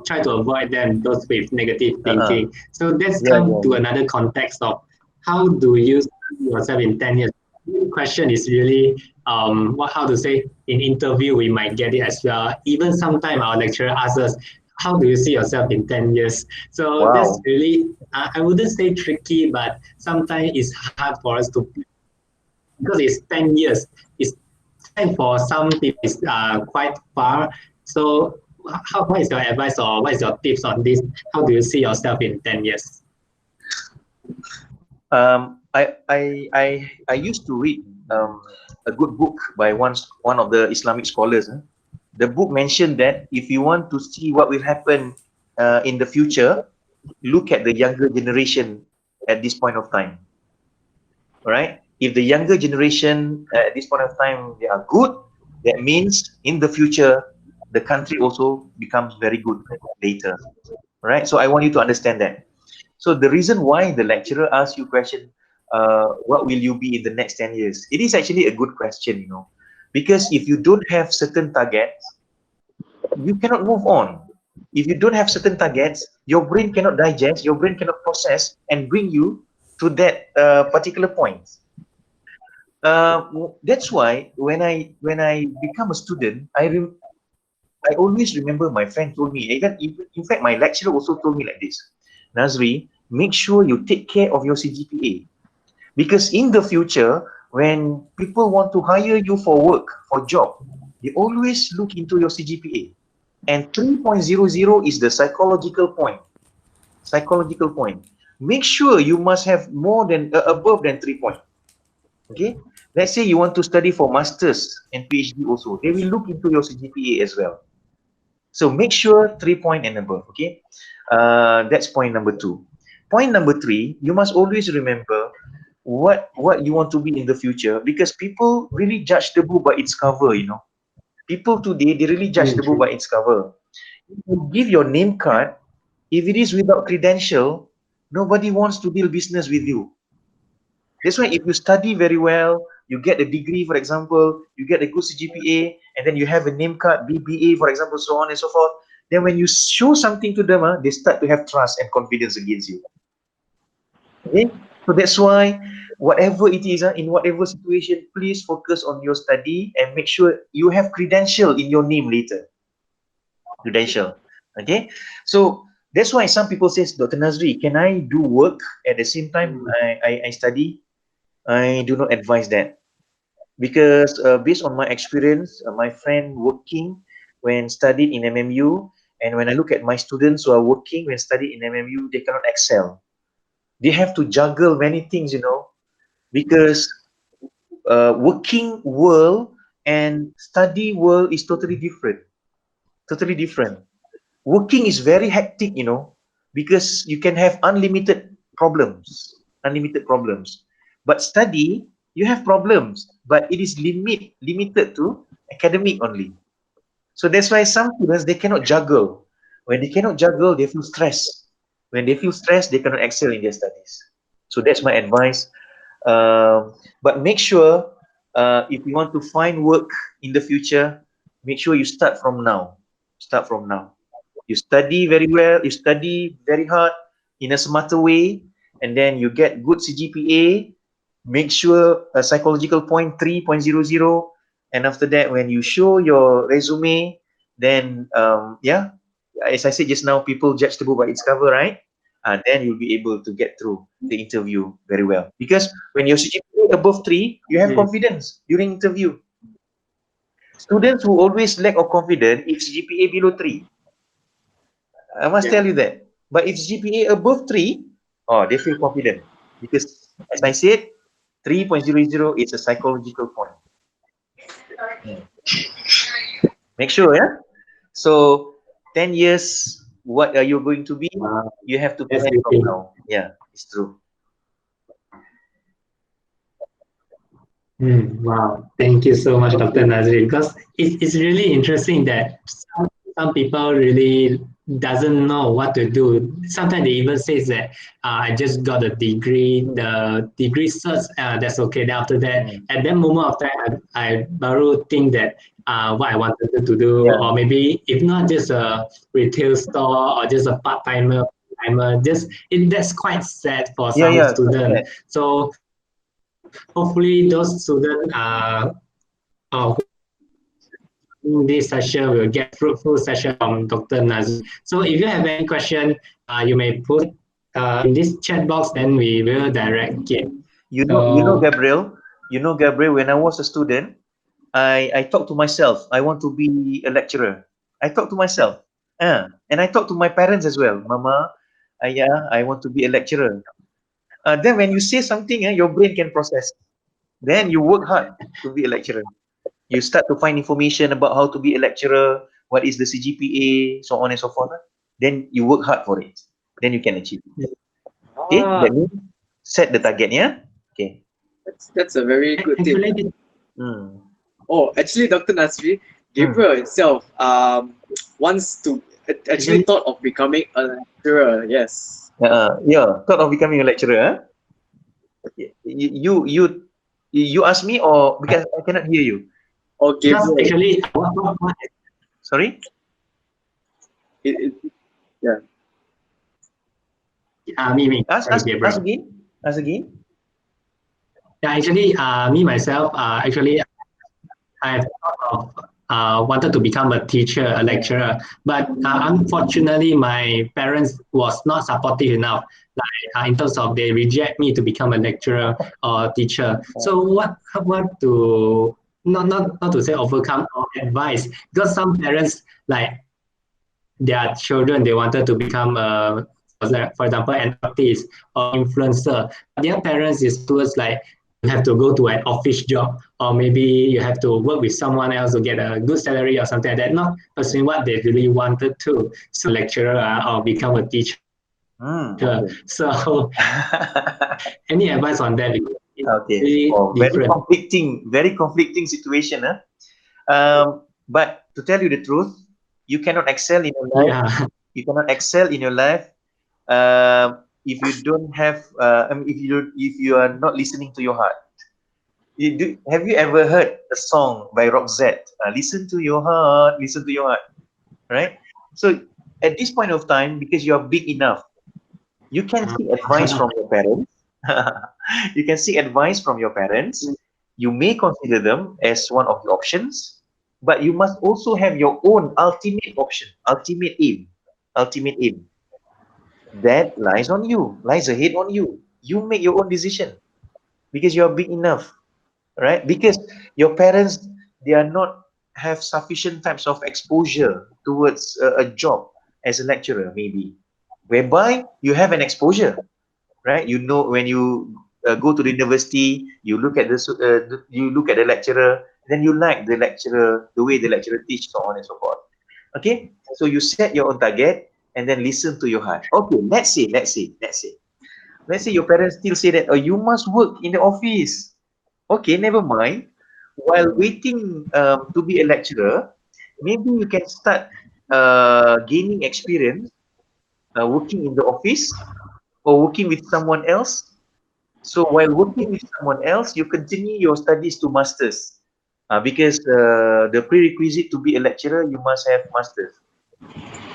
try to avoid them those with negative thinking.
uh-uh.
So let's come
Yeah,
to
yeah,
another
yeah.
context of how do you see yourself in 10 years. This question is really what how to say in interview we might get it as well. Even sometimes our lecturer asks us how do you see yourself in 10 years. So that's
Wow.
really I wouldn't say tricky, but sometimes it's hard for us to because it's 10 years. It's 10 for some people is quite far. So what is your advice or what is your tips on this? How do you see yourself in 10 years?
I used to read a good book by one of the Islamic scholars. The book mentioned that if you want to see what will happen in the future, look at the younger generation at this point of time. All right. If the younger generation at this point of time they are good, that means in the future the country also becomes very good later. All right. So I want you to understand that. So the reason why the lecturer asks you question, what will you be in the next 10 years? It is actually a good question, because if you don't have certain targets, you cannot move on. If you don't have certain targets, your brain cannot digest, your brain cannot process and bring you to that particular point. That's why when I become a student, I always remember my friend told me, even in fact my lecturer also told me like this, Nazri, make sure you take care of your CGPA, because in the future when people want to hire you for work, for job, they always look into your CGPA, and 3.00 is the psychological point. Psychological point. Make sure you must have more than above than 3 point. Okay, let's say you want to study for masters and PhD also, they will look into your CGPA as well. So make sure 3 point and above. Okay, that's point number two. Point number three, you must always remember what you want to be in the future, because people really judge the book by its cover. People today, they really judge the book
True.
by its cover. You give your name card, if it is without credential, nobody wants to deal business with you. That's why if you study very well, you get a degree, for example, you get a good CGPA, and then you have a name card, BBA, for example, so on and so forth. Then when you show something to them, they start to have trust and confidence against you. Okay? So that's why whatever it is, in whatever situation, please focus on your study and make sure you have credential in your name later. Credential. Okay? So that's why some people says, Dr. Nazri, can I do work at the same time I study? I do not advise that, because based on my experience, my friend working when studied in MMU, and when I look at my students who are working when studied in MMU, they cannot excel. They have to juggle many things, because working world and study world is totally different. Totally different. Working is very hectic, because you can have unlimited problems. But study, you have problems, but it is limited to academic only. So that's why some students, they cannot juggle. When they cannot juggle, they feel stressed. When they feel stressed, they cannot excel in their studies. So that's my advice. But make sure, if you want to find work in the future, make sure you start from now. Start from now. You study very well, you study very hard in a smarter way, and then you get good CGPA. Make sure a psychological point 3.00, and after that, when you show your resume, then yeah, as I said just now, people judge the book by its cover, right? Then you'll be able to get through the interview very well. Because when your CGPA above 3, you have
Mm.
confidence during interview. Students who always lack of confidence if GPA below 3, I must
Yeah.
tell you that. But if GPA above 3, oh, they feel confident. Because, as I said, 3.00 is a psychological point. Hmm. Make sure, yeah? So, 10 years, what are you going to be?
Wow.
You have to
That's
plan from
really.
now. Yeah, it's true.
Wow. Thank you so much, Dr.
Okay.
Nazri, because it's really interesting that some people really doesn't know what to do. Sometimes they even say that I just got a degree,
Hmm.
the degree search, that's okay. Then after that,
Hmm.
at that moment of time, I borrow think that what I wanted to do,
Yeah.
or maybe if not just a retail store or just a part-timer, that's quite sad for
Yeah,
some
yeah, quite sad.
students. So hopefully those students who this session will get fruitful session from Dr. Nazri. So if you have any question, you may put in this chat box, then we will direct it. So
Gabriel, when I was a student, I talk to myself. I want to be a lecturer. I talk to myself. And I talk to my parents as well. Mama, Ayah, I want to be a lecturer. Then when you say something, your brain can process. Then you work hard to be a lecturer. You start to find information about how to be a lecturer, what is the CGPA, so on and so forth. Then you work hard for it. Then you can achieve it. Okay,
Ah,
that means set the target, yeah? Okay.
that's a very good tip.
actually,
Hmm.
Oh, actually, Dr. Nasri,
Hmm.
Gabriel himself wants to actually
actually,
thought of becoming a lecturer. Yes.
Yeah, thought of becoming a lecturer, huh? You ask me, or because I cannot hear you.
Or
because
Gabriel.
actually,
Sorry?
Yeah.
me,
Ask
sorry,
ask ask
Gabriel.
again. Ask again.
Yeah, actually, me myself, actually, I've thought of wanted to become a teacher, a lecturer, but unfortunately, my parents was not supportive enough. Like in terms of they reject me to become a lecturer or teacher. So what to not to say overcome or advice, because some parents like their children they wanted to become for example an artist or influencer, but their parents is towards like you have to go to an office job or maybe you have to work with someone else to get a good salary or something like that, not pursuing what they really wanted to, so lecturer or become a teacher.
Okay.
So any advice on that, because it's really
Okay. Oh,
different.
very conflicting situation, huh? But to tell you the truth, you cannot excel in your life.
Yeah.
You cannot excel in your life if you don't have, if you are not listening to your heart. Have you ever heard a song by Roxette? Listen to your heart, listen to your heart, right? So at this point of time, because you are big enough, you can seek advice from your parents. You can seek advice from your parents. You may consider them as one of the options, but you must also have your own ultimate option, ultimate aim, ultimate aim. That lies on you, lies ahead on you. You make your own decision because you are big enough, right? Because your parents, they are not have sufficient types of exposure towards a job as a lecturer, maybe, whereby you have an exposure, right? You know, when you go to the university, you look at you look at the lecturer, then you like the lecturer, the way the lecturer teach, so on and so forth. Okay, so you set your own target and then listen to your heart. Okay, let's say your parents still say that, oh, you must work in the office. Okay, never mind. While waiting to be a lecturer, maybe you can start gaining experience working in the office or working with someone else. So while working with someone else, you continue your studies to masters, because the prerequisite to be a lecturer, you must have masters.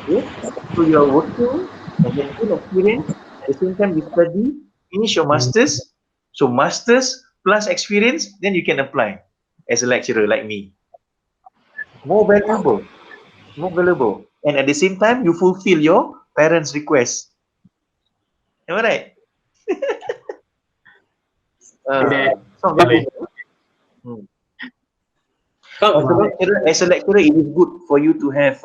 Okay? So you are working and then gain experience. At the same time, you study, finish your masters. So masters plus experience, then you can apply as a lecturer like me. More valuable, more valuable. And at the same time, you fulfill your parents' request. Am I right?
That
So very
way.
good. Hmm.
Come,
Wow.
As a lecturer, it is good for you to have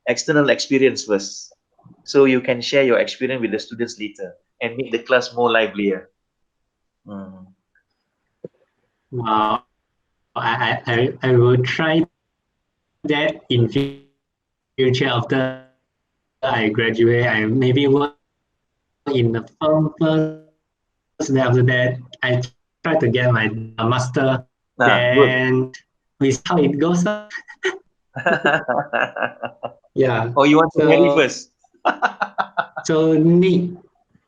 external experience first, so you can share your experience with the students later and make the class more livelier. Mm.
Wow. I will try that in future after I graduate. I maybe work in the firm first, then after that I try to get my master, then we see how it goes.
Good.
Yeah.
Or you want to marry first?
So Nick,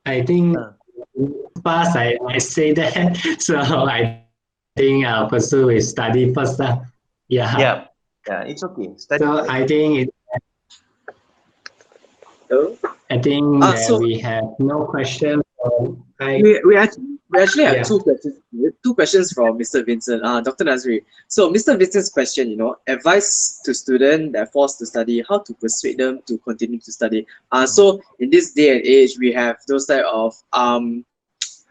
I think
Uh,
past I might say that. So I think I'll pursue with study first. Yeah.
yeah, yeah, it's okay.
So
Study
I
first.
think
hello.
I think that
So
we have no question. So
we actually have
yeah.
two questions from Mr. Vincent, Dr. Nazri. So Mr. Vincent's question, advice to student that are forced to study, how to persuade them to continue to study. So in this day and age, we have those type of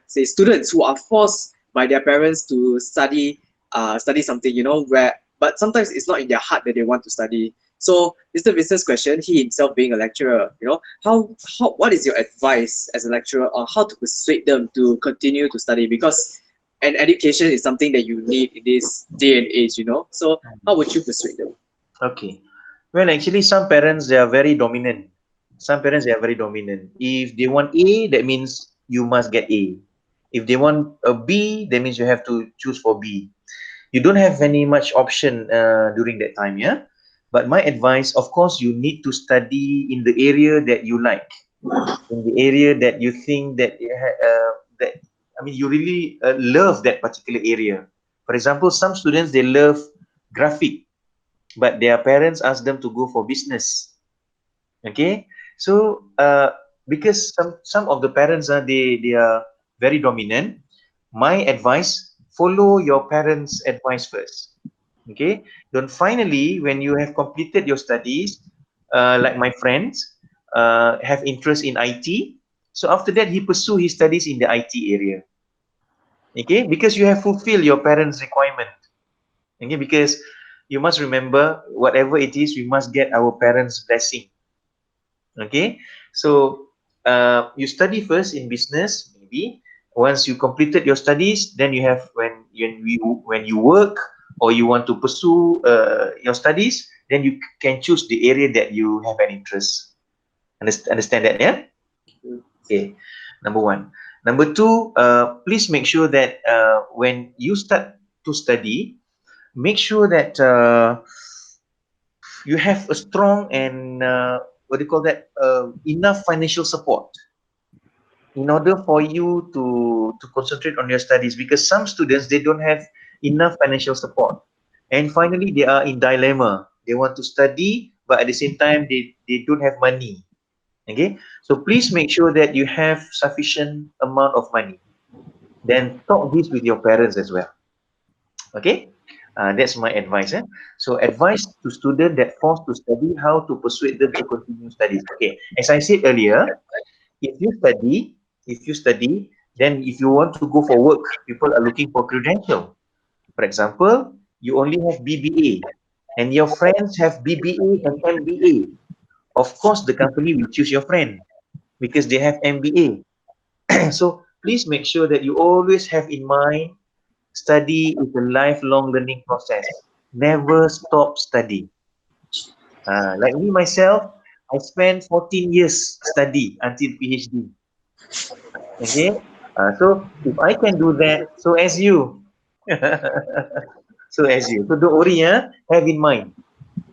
say students who are forced by their parents to study something, where but sometimes it's not in their heart that they want to study. So Mr. Vincent's question, he himself being a lecturer, how what is your advice as a lecturer on how to persuade them to continue to study? Because an education is something that you need in this day and age. So how would you persuade them?
Okay. Well, actually, some parents they are very dominant. Some parents they are very dominant. If they want A, that means you must get A. If they want a B, that means you have to choose for B. You don't have any much option during that time, yeah. But my advice, of course, you need to study in the area that you like, in the area that you think that I mean you really love that particular area. For example, some students they love graphic, but their parents ask them to go for business. Okay, so because some of the parents are they are very dominant, my advice, follow your parents' advice first. Okay. Then finally, when you have completed your studies, like my friends, have interest in IT. So after that, he pursue his studies in the IT area. Okay, because you have fulfilled your parents' requirement. Okay, because you must remember, whatever it is, we must get our parents' blessing. Okay, so you study first in business, maybe. Once you completed your studies, then you have when you work or you want to pursue your studies, then you can choose the area that you have an interest. Understand that, yeah? Okay, number one. Number two, please make sure that when you start to study, make sure that you have a strong and what do you call that? Enough financial support in order for you to concentrate on your studies, because some students, they don't have enough financial support, and finally they are in dilemma. They want to study, but at the same time they don't have money. Okay, so please make sure that you have sufficient amount of money. Then talk this with your parents as well. Okay, that's my advice. So advice to student that forced to study, how to persuade them to continue studies. Okay, as I said earlier, if you study, then if you want to go for work, people are looking for credential. For example, you only have BBA and your friends have BBA and MBA. Of course, the company will choose your friend because they have MBA. So please make sure that you always have in mind, study is a lifelong learning process. Never stop studying. Like me myself, I spent 14 years study until PhD. Okay, so if I can do that, so as you. So as you. So don't worry, have in mind.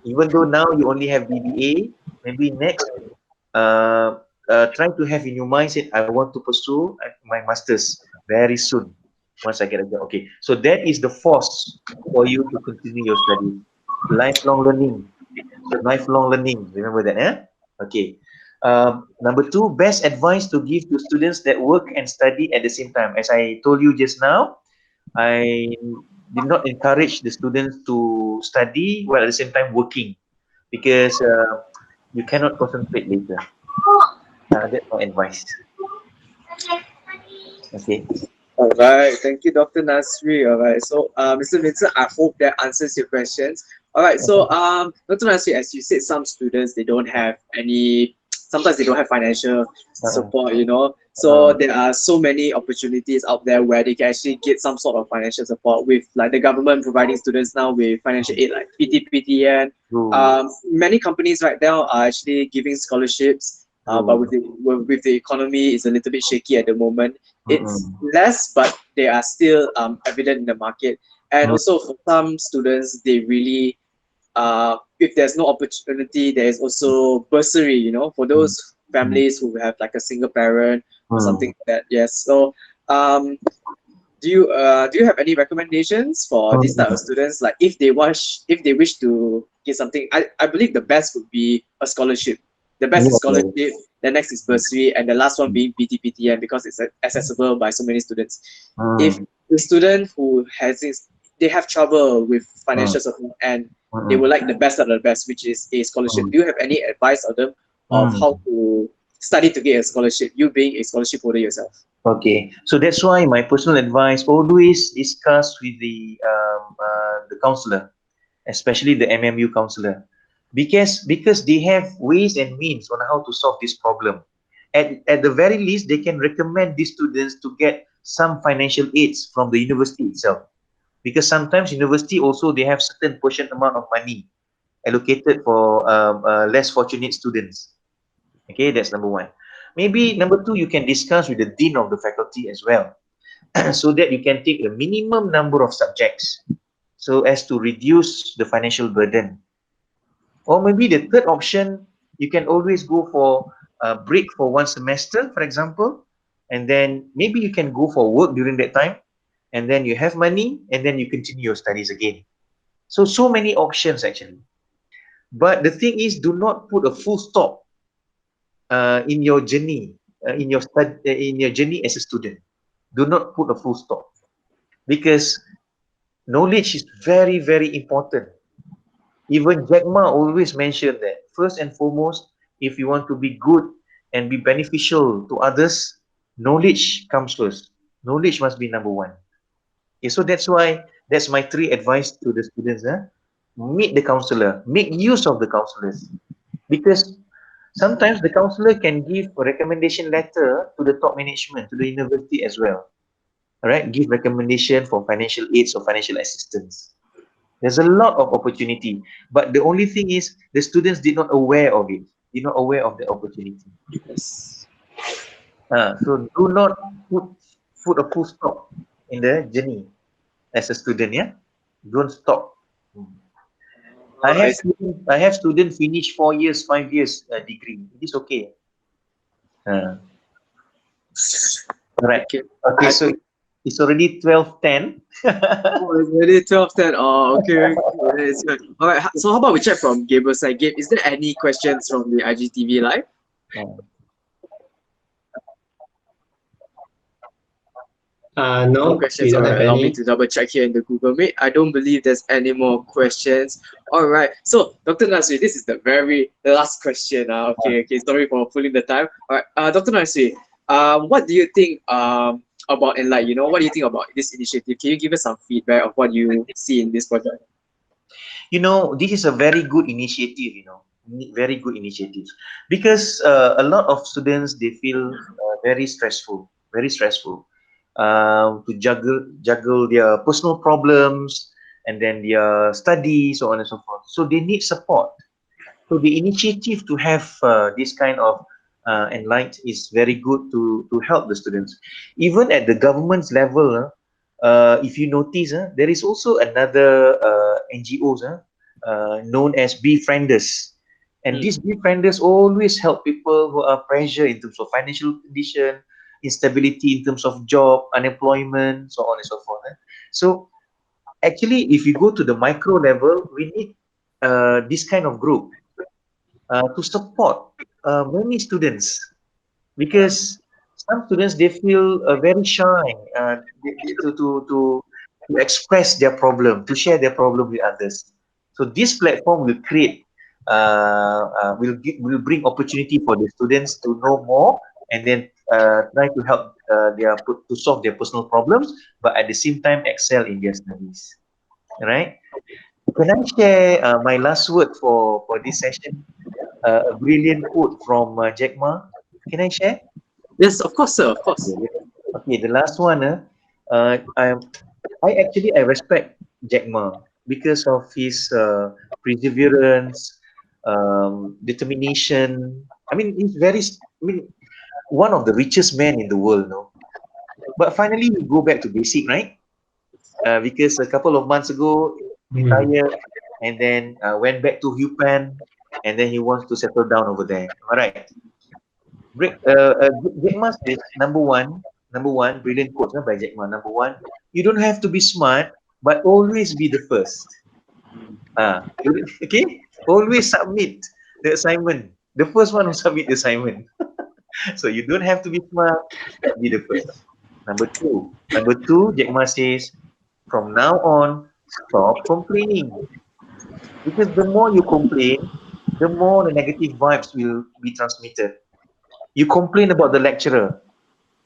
Even though now you only have BBA, maybe next, try to have in your mindset, I want to pursue my masters very soon once I get a job. Okay, so that is the force for you to continue your studies. Lifelong learning. So lifelong learning. Remember that, eh? Okay. Number two, best advice to give to students that work and study at the same time. As I told you just now, I did not encourage the students to study while at the same time working, because you cannot concentrate later. That's my advice. Okay.
All right, thank you, Dr. Nasri. All right, so Mr. Vincent, I hope that answers your questions. All right, so Dr. Nasri, as you said, some students they don't have any. Sometimes they don't have financial
Uh-uh.
support, you know. So
Uh-uh.
there are so many opportunities out there where they can actually get some sort of financial support with, like the government providing students now with financial aid like PTPTN.
True.
Many companies right now are actually giving scholarships, but
True.
with the economy is a little bit shaky at the moment. It's
Mm-mm.
less, but they are still evident in the market. And
Mm.
also for some students, they really, if there's no opportunity, there is also bursary. You know, for
Mm.
those
Mm.
families who have like a single parent or something
Mm.
like that. Yes. So, do you have any recommendations for these type of
Mm.
students? Like if they wish to get something, I believe the best would be a scholarship. The best is
Yes, yes.
scholarship. The next is bursary, and the last one being PTPTN because it's accessible by so many students. If
Mm.
the student who has this, they have trouble with
Mm.
financial support and they would
Mm.
like the best out of the best, which is a scholarship.
Mm.
Do you have any advice on them of how
Mm.
to study to get a scholarship? You being a scholarship holder yourself.
Okay, so that's why my personal advice, always discuss with the counselor, especially the MMU counselor, because they have ways and means on how to solve this problem. At the very least, they can recommend these students to get some financial aids from the university itself, because sometimes university also, they have certain portion amount of money allocated for less fortunate students. Okay, that's number one. Maybe number two, you can discuss with the dean of the faculty as well, so that you can take a minimum number of subjects so as to reduce the financial burden. Or maybe the third option, you can always go for a break for one semester, for example, and then maybe you can go for work during that time, and then you have money, and then you continue your studies again. So many options actually. But the thing is, do not put a full stop in your journey, in your journey as a student. do not put a full stop, because knowledge is very, very important. Even Jack Ma always mentioned that first and foremost, if you want to be good and be beneficial to others, knowledge comes first. Knowledge must be number one. Okay, so that's my three advice to the students. Meet the counselor, make use of the counselors, because sometimes the counselor can give a recommendation letter to the top management, to the university as well. All right, give recommendation for financial aids or financial assistance. There's a lot of opportunity, but the only thing is the students did not aware of it, did not aware of the opportunity.
Yes.
So do not put a full stop in the journey as a student. Yeah, don't stop. Hmm.
I
I have students finish 4 years, 5 years degree. It is okay. Uh, right.
okay.
Okay. So it's already 12:10.
Oh, it's already 12:10. Oh, okay. Okay, it's good. All right. So how about we check from Gabriel's side? Gabe, is there any questions from the IGTV live? No
No, we
questions. All
don't
right.
have
Allow me
any.
to double check here in the Google Meet. I don't believe there's any more questions. All right. So, Dr. Nasri, this is the very last question. Okay. Okay. Sorry for pulling the time. All right. Dr. Nasri, what do you think about Enlight? What do you think about this initiative? Can you give us some feedback of what you see in this project?
This is a very good initiative, very good initiatives, because a lot of students, they feel very stressful, to juggle their personal problems and then their studies, so on and so forth. So they need support. So the initiative to have this kind of Enlight is very good to help the students. Even at the government's level, if you notice, there is also another NGOs known as Befrienders. And these Befrienders always help people who are pressure in terms of financial condition, instability in terms of job, unemployment, so on and so forth. So actually, if you go to the micro level, we need this kind of group to support many students, because some students, they feel very shy, to express their problem, to share their problem with others. So this platform will create will bring opportunity for the students to know more, and then try to help to solve their personal problems, but at the same time excel in their studies. All right. Can I share my last word for this session? A brilliant quote from Jack Ma. Can I share?
Yes, of course, sir. Of course.
Okay, okay, the last one. Uh, I, I respect Jack Ma because of his perseverance, determination. I mean, one of the richest men in the world, no? But finally, we go back to basic, right? Because a couple of months ago,
Hmm.
retired, and then went back to Hupan, and then he wants to settle down over there. All right. Jack Ma says, number one, brilliant quote by Jack Ma. Number one, you don't have to be smart, but always be the first. Okay, always submit the assignment. The first one who submit the assignment. So you don't have to be smart, but be the first. Number two, Jack Ma says, from now on, stop complaining, because the more you complain, the more the negative vibes will be transmitted. You complain about the lecturer,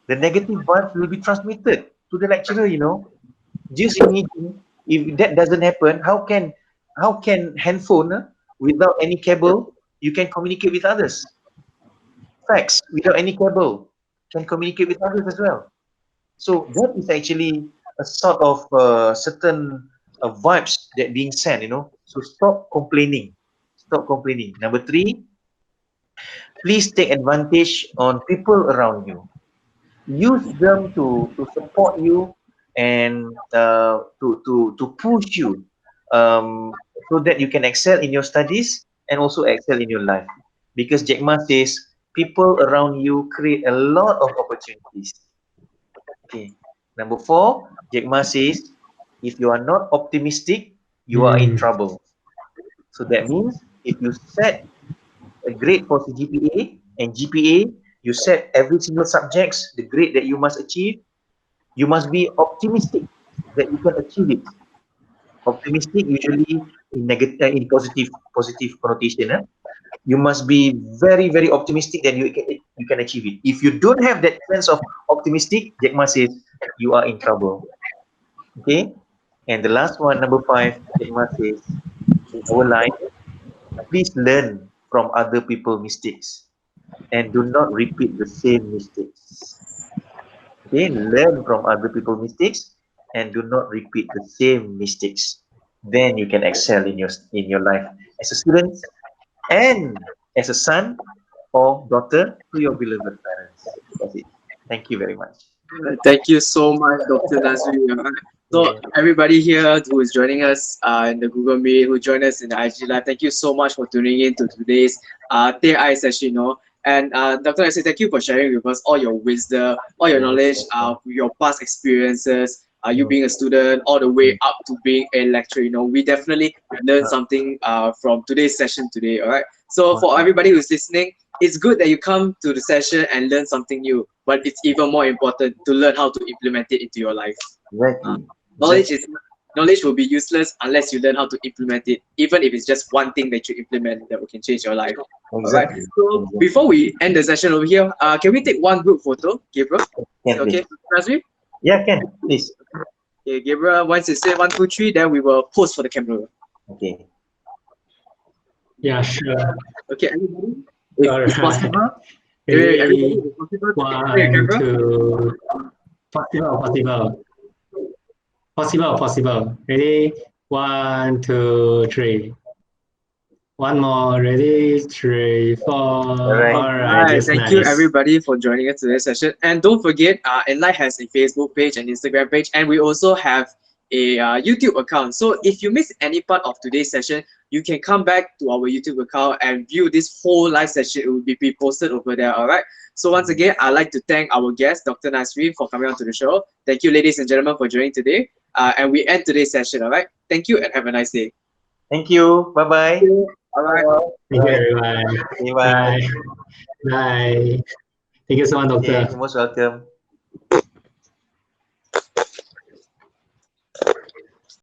the negative vibes will be transmitted to the lecturer. Just imagine if that doesn't happen, how can handphone without any cable you can communicate with others? Fax without any cable can communicate with others as well. So that is actually a sort of certain vibes that being sent. So stop complaining. Stop complaining. Number three, please take advantage on people around you. Use them to support you and to push you, so that you can excel in your studies and also excel in your life, because Jack Ma says people around you create a lot of opportunities. Okay. Number four, Jack Ma says if you are not optimistic, you are in
Hmm.
trouble. So that means if you set a grade for GPA, and GPA, you set every single subjects the grade that you must achieve, You must be optimistic that you can achieve it. Optimistic usually in negative, in positive connotation. You must be very, very optimistic that you can achieve it. If you don't have that sense of optimistic, Jack Ma says you are in trouble. Okay. And the last one, number 5, Jack Ma says in our life, please learn from other people's mistakes and do not repeat the same mistakes. Okay, learn from other people's mistakes and do not repeat the same mistakes. Then you can excel in your life as a student and as a son or daughter to your beloved parents. That's it. Thank you very much.
Thank you so much, Dr. Nazri. So
Yeah.
everybody here who is joining us in the Google Meet, who joined us in the IG Live, thank you so much for tuning in to today's TI session. And Dr. Nazri, thank you for sharing with us all your wisdom, all your knowledge, your past experiences, you being a student, all the way up to being a lecturer. We definitely learned something from today's session today. All right. So for everybody who's listening, it's good that you come to the session and learn something new, but it's even more important to learn how to implement it into your life.
Exactly.
Knowledge will be useless unless you learn how to implement it, even if it's just one thing that you implement that can change your life. All right.
Exactly.
So before we end the session over here, can we take one group photo, Gabriel? Is it okay, Nazri?
Yeah, can please.
Okay, Gabriel. Once you say 1, 2, 3, then we will pose for the camera.
Okay.
Yeah, sure.
Okay, everybody. If
All
it's
right.
possible, everybody,
Ready?
if it's possible, to take the
One,
camera.
two. Possible. Possible. Ready? 1, 2, 3. One more. Ready? 3, 4.
right.
All right,
Right.
that's
Thank you
nice.
everybody for joining us today's session. And don't forget, Enlight has a Facebook page and Instagram page, and we also have a YouTube account. So if you miss any part of today's session, you can come back to our YouTube account and view this whole live session. It will be posted over there. All right. So once again, I'd like to thank our guest, Dr. Nazri, for coming on to the show. Thank you, ladies and gentlemen, for joining today. And we end today's session. All right. Thank you and have a nice day.
Thank you. Bye bye.
All right.
Thank you, everyone.
Bye.
Bye. Bye. Thank you so much,
Okay,
Doctor.
you're most welcome.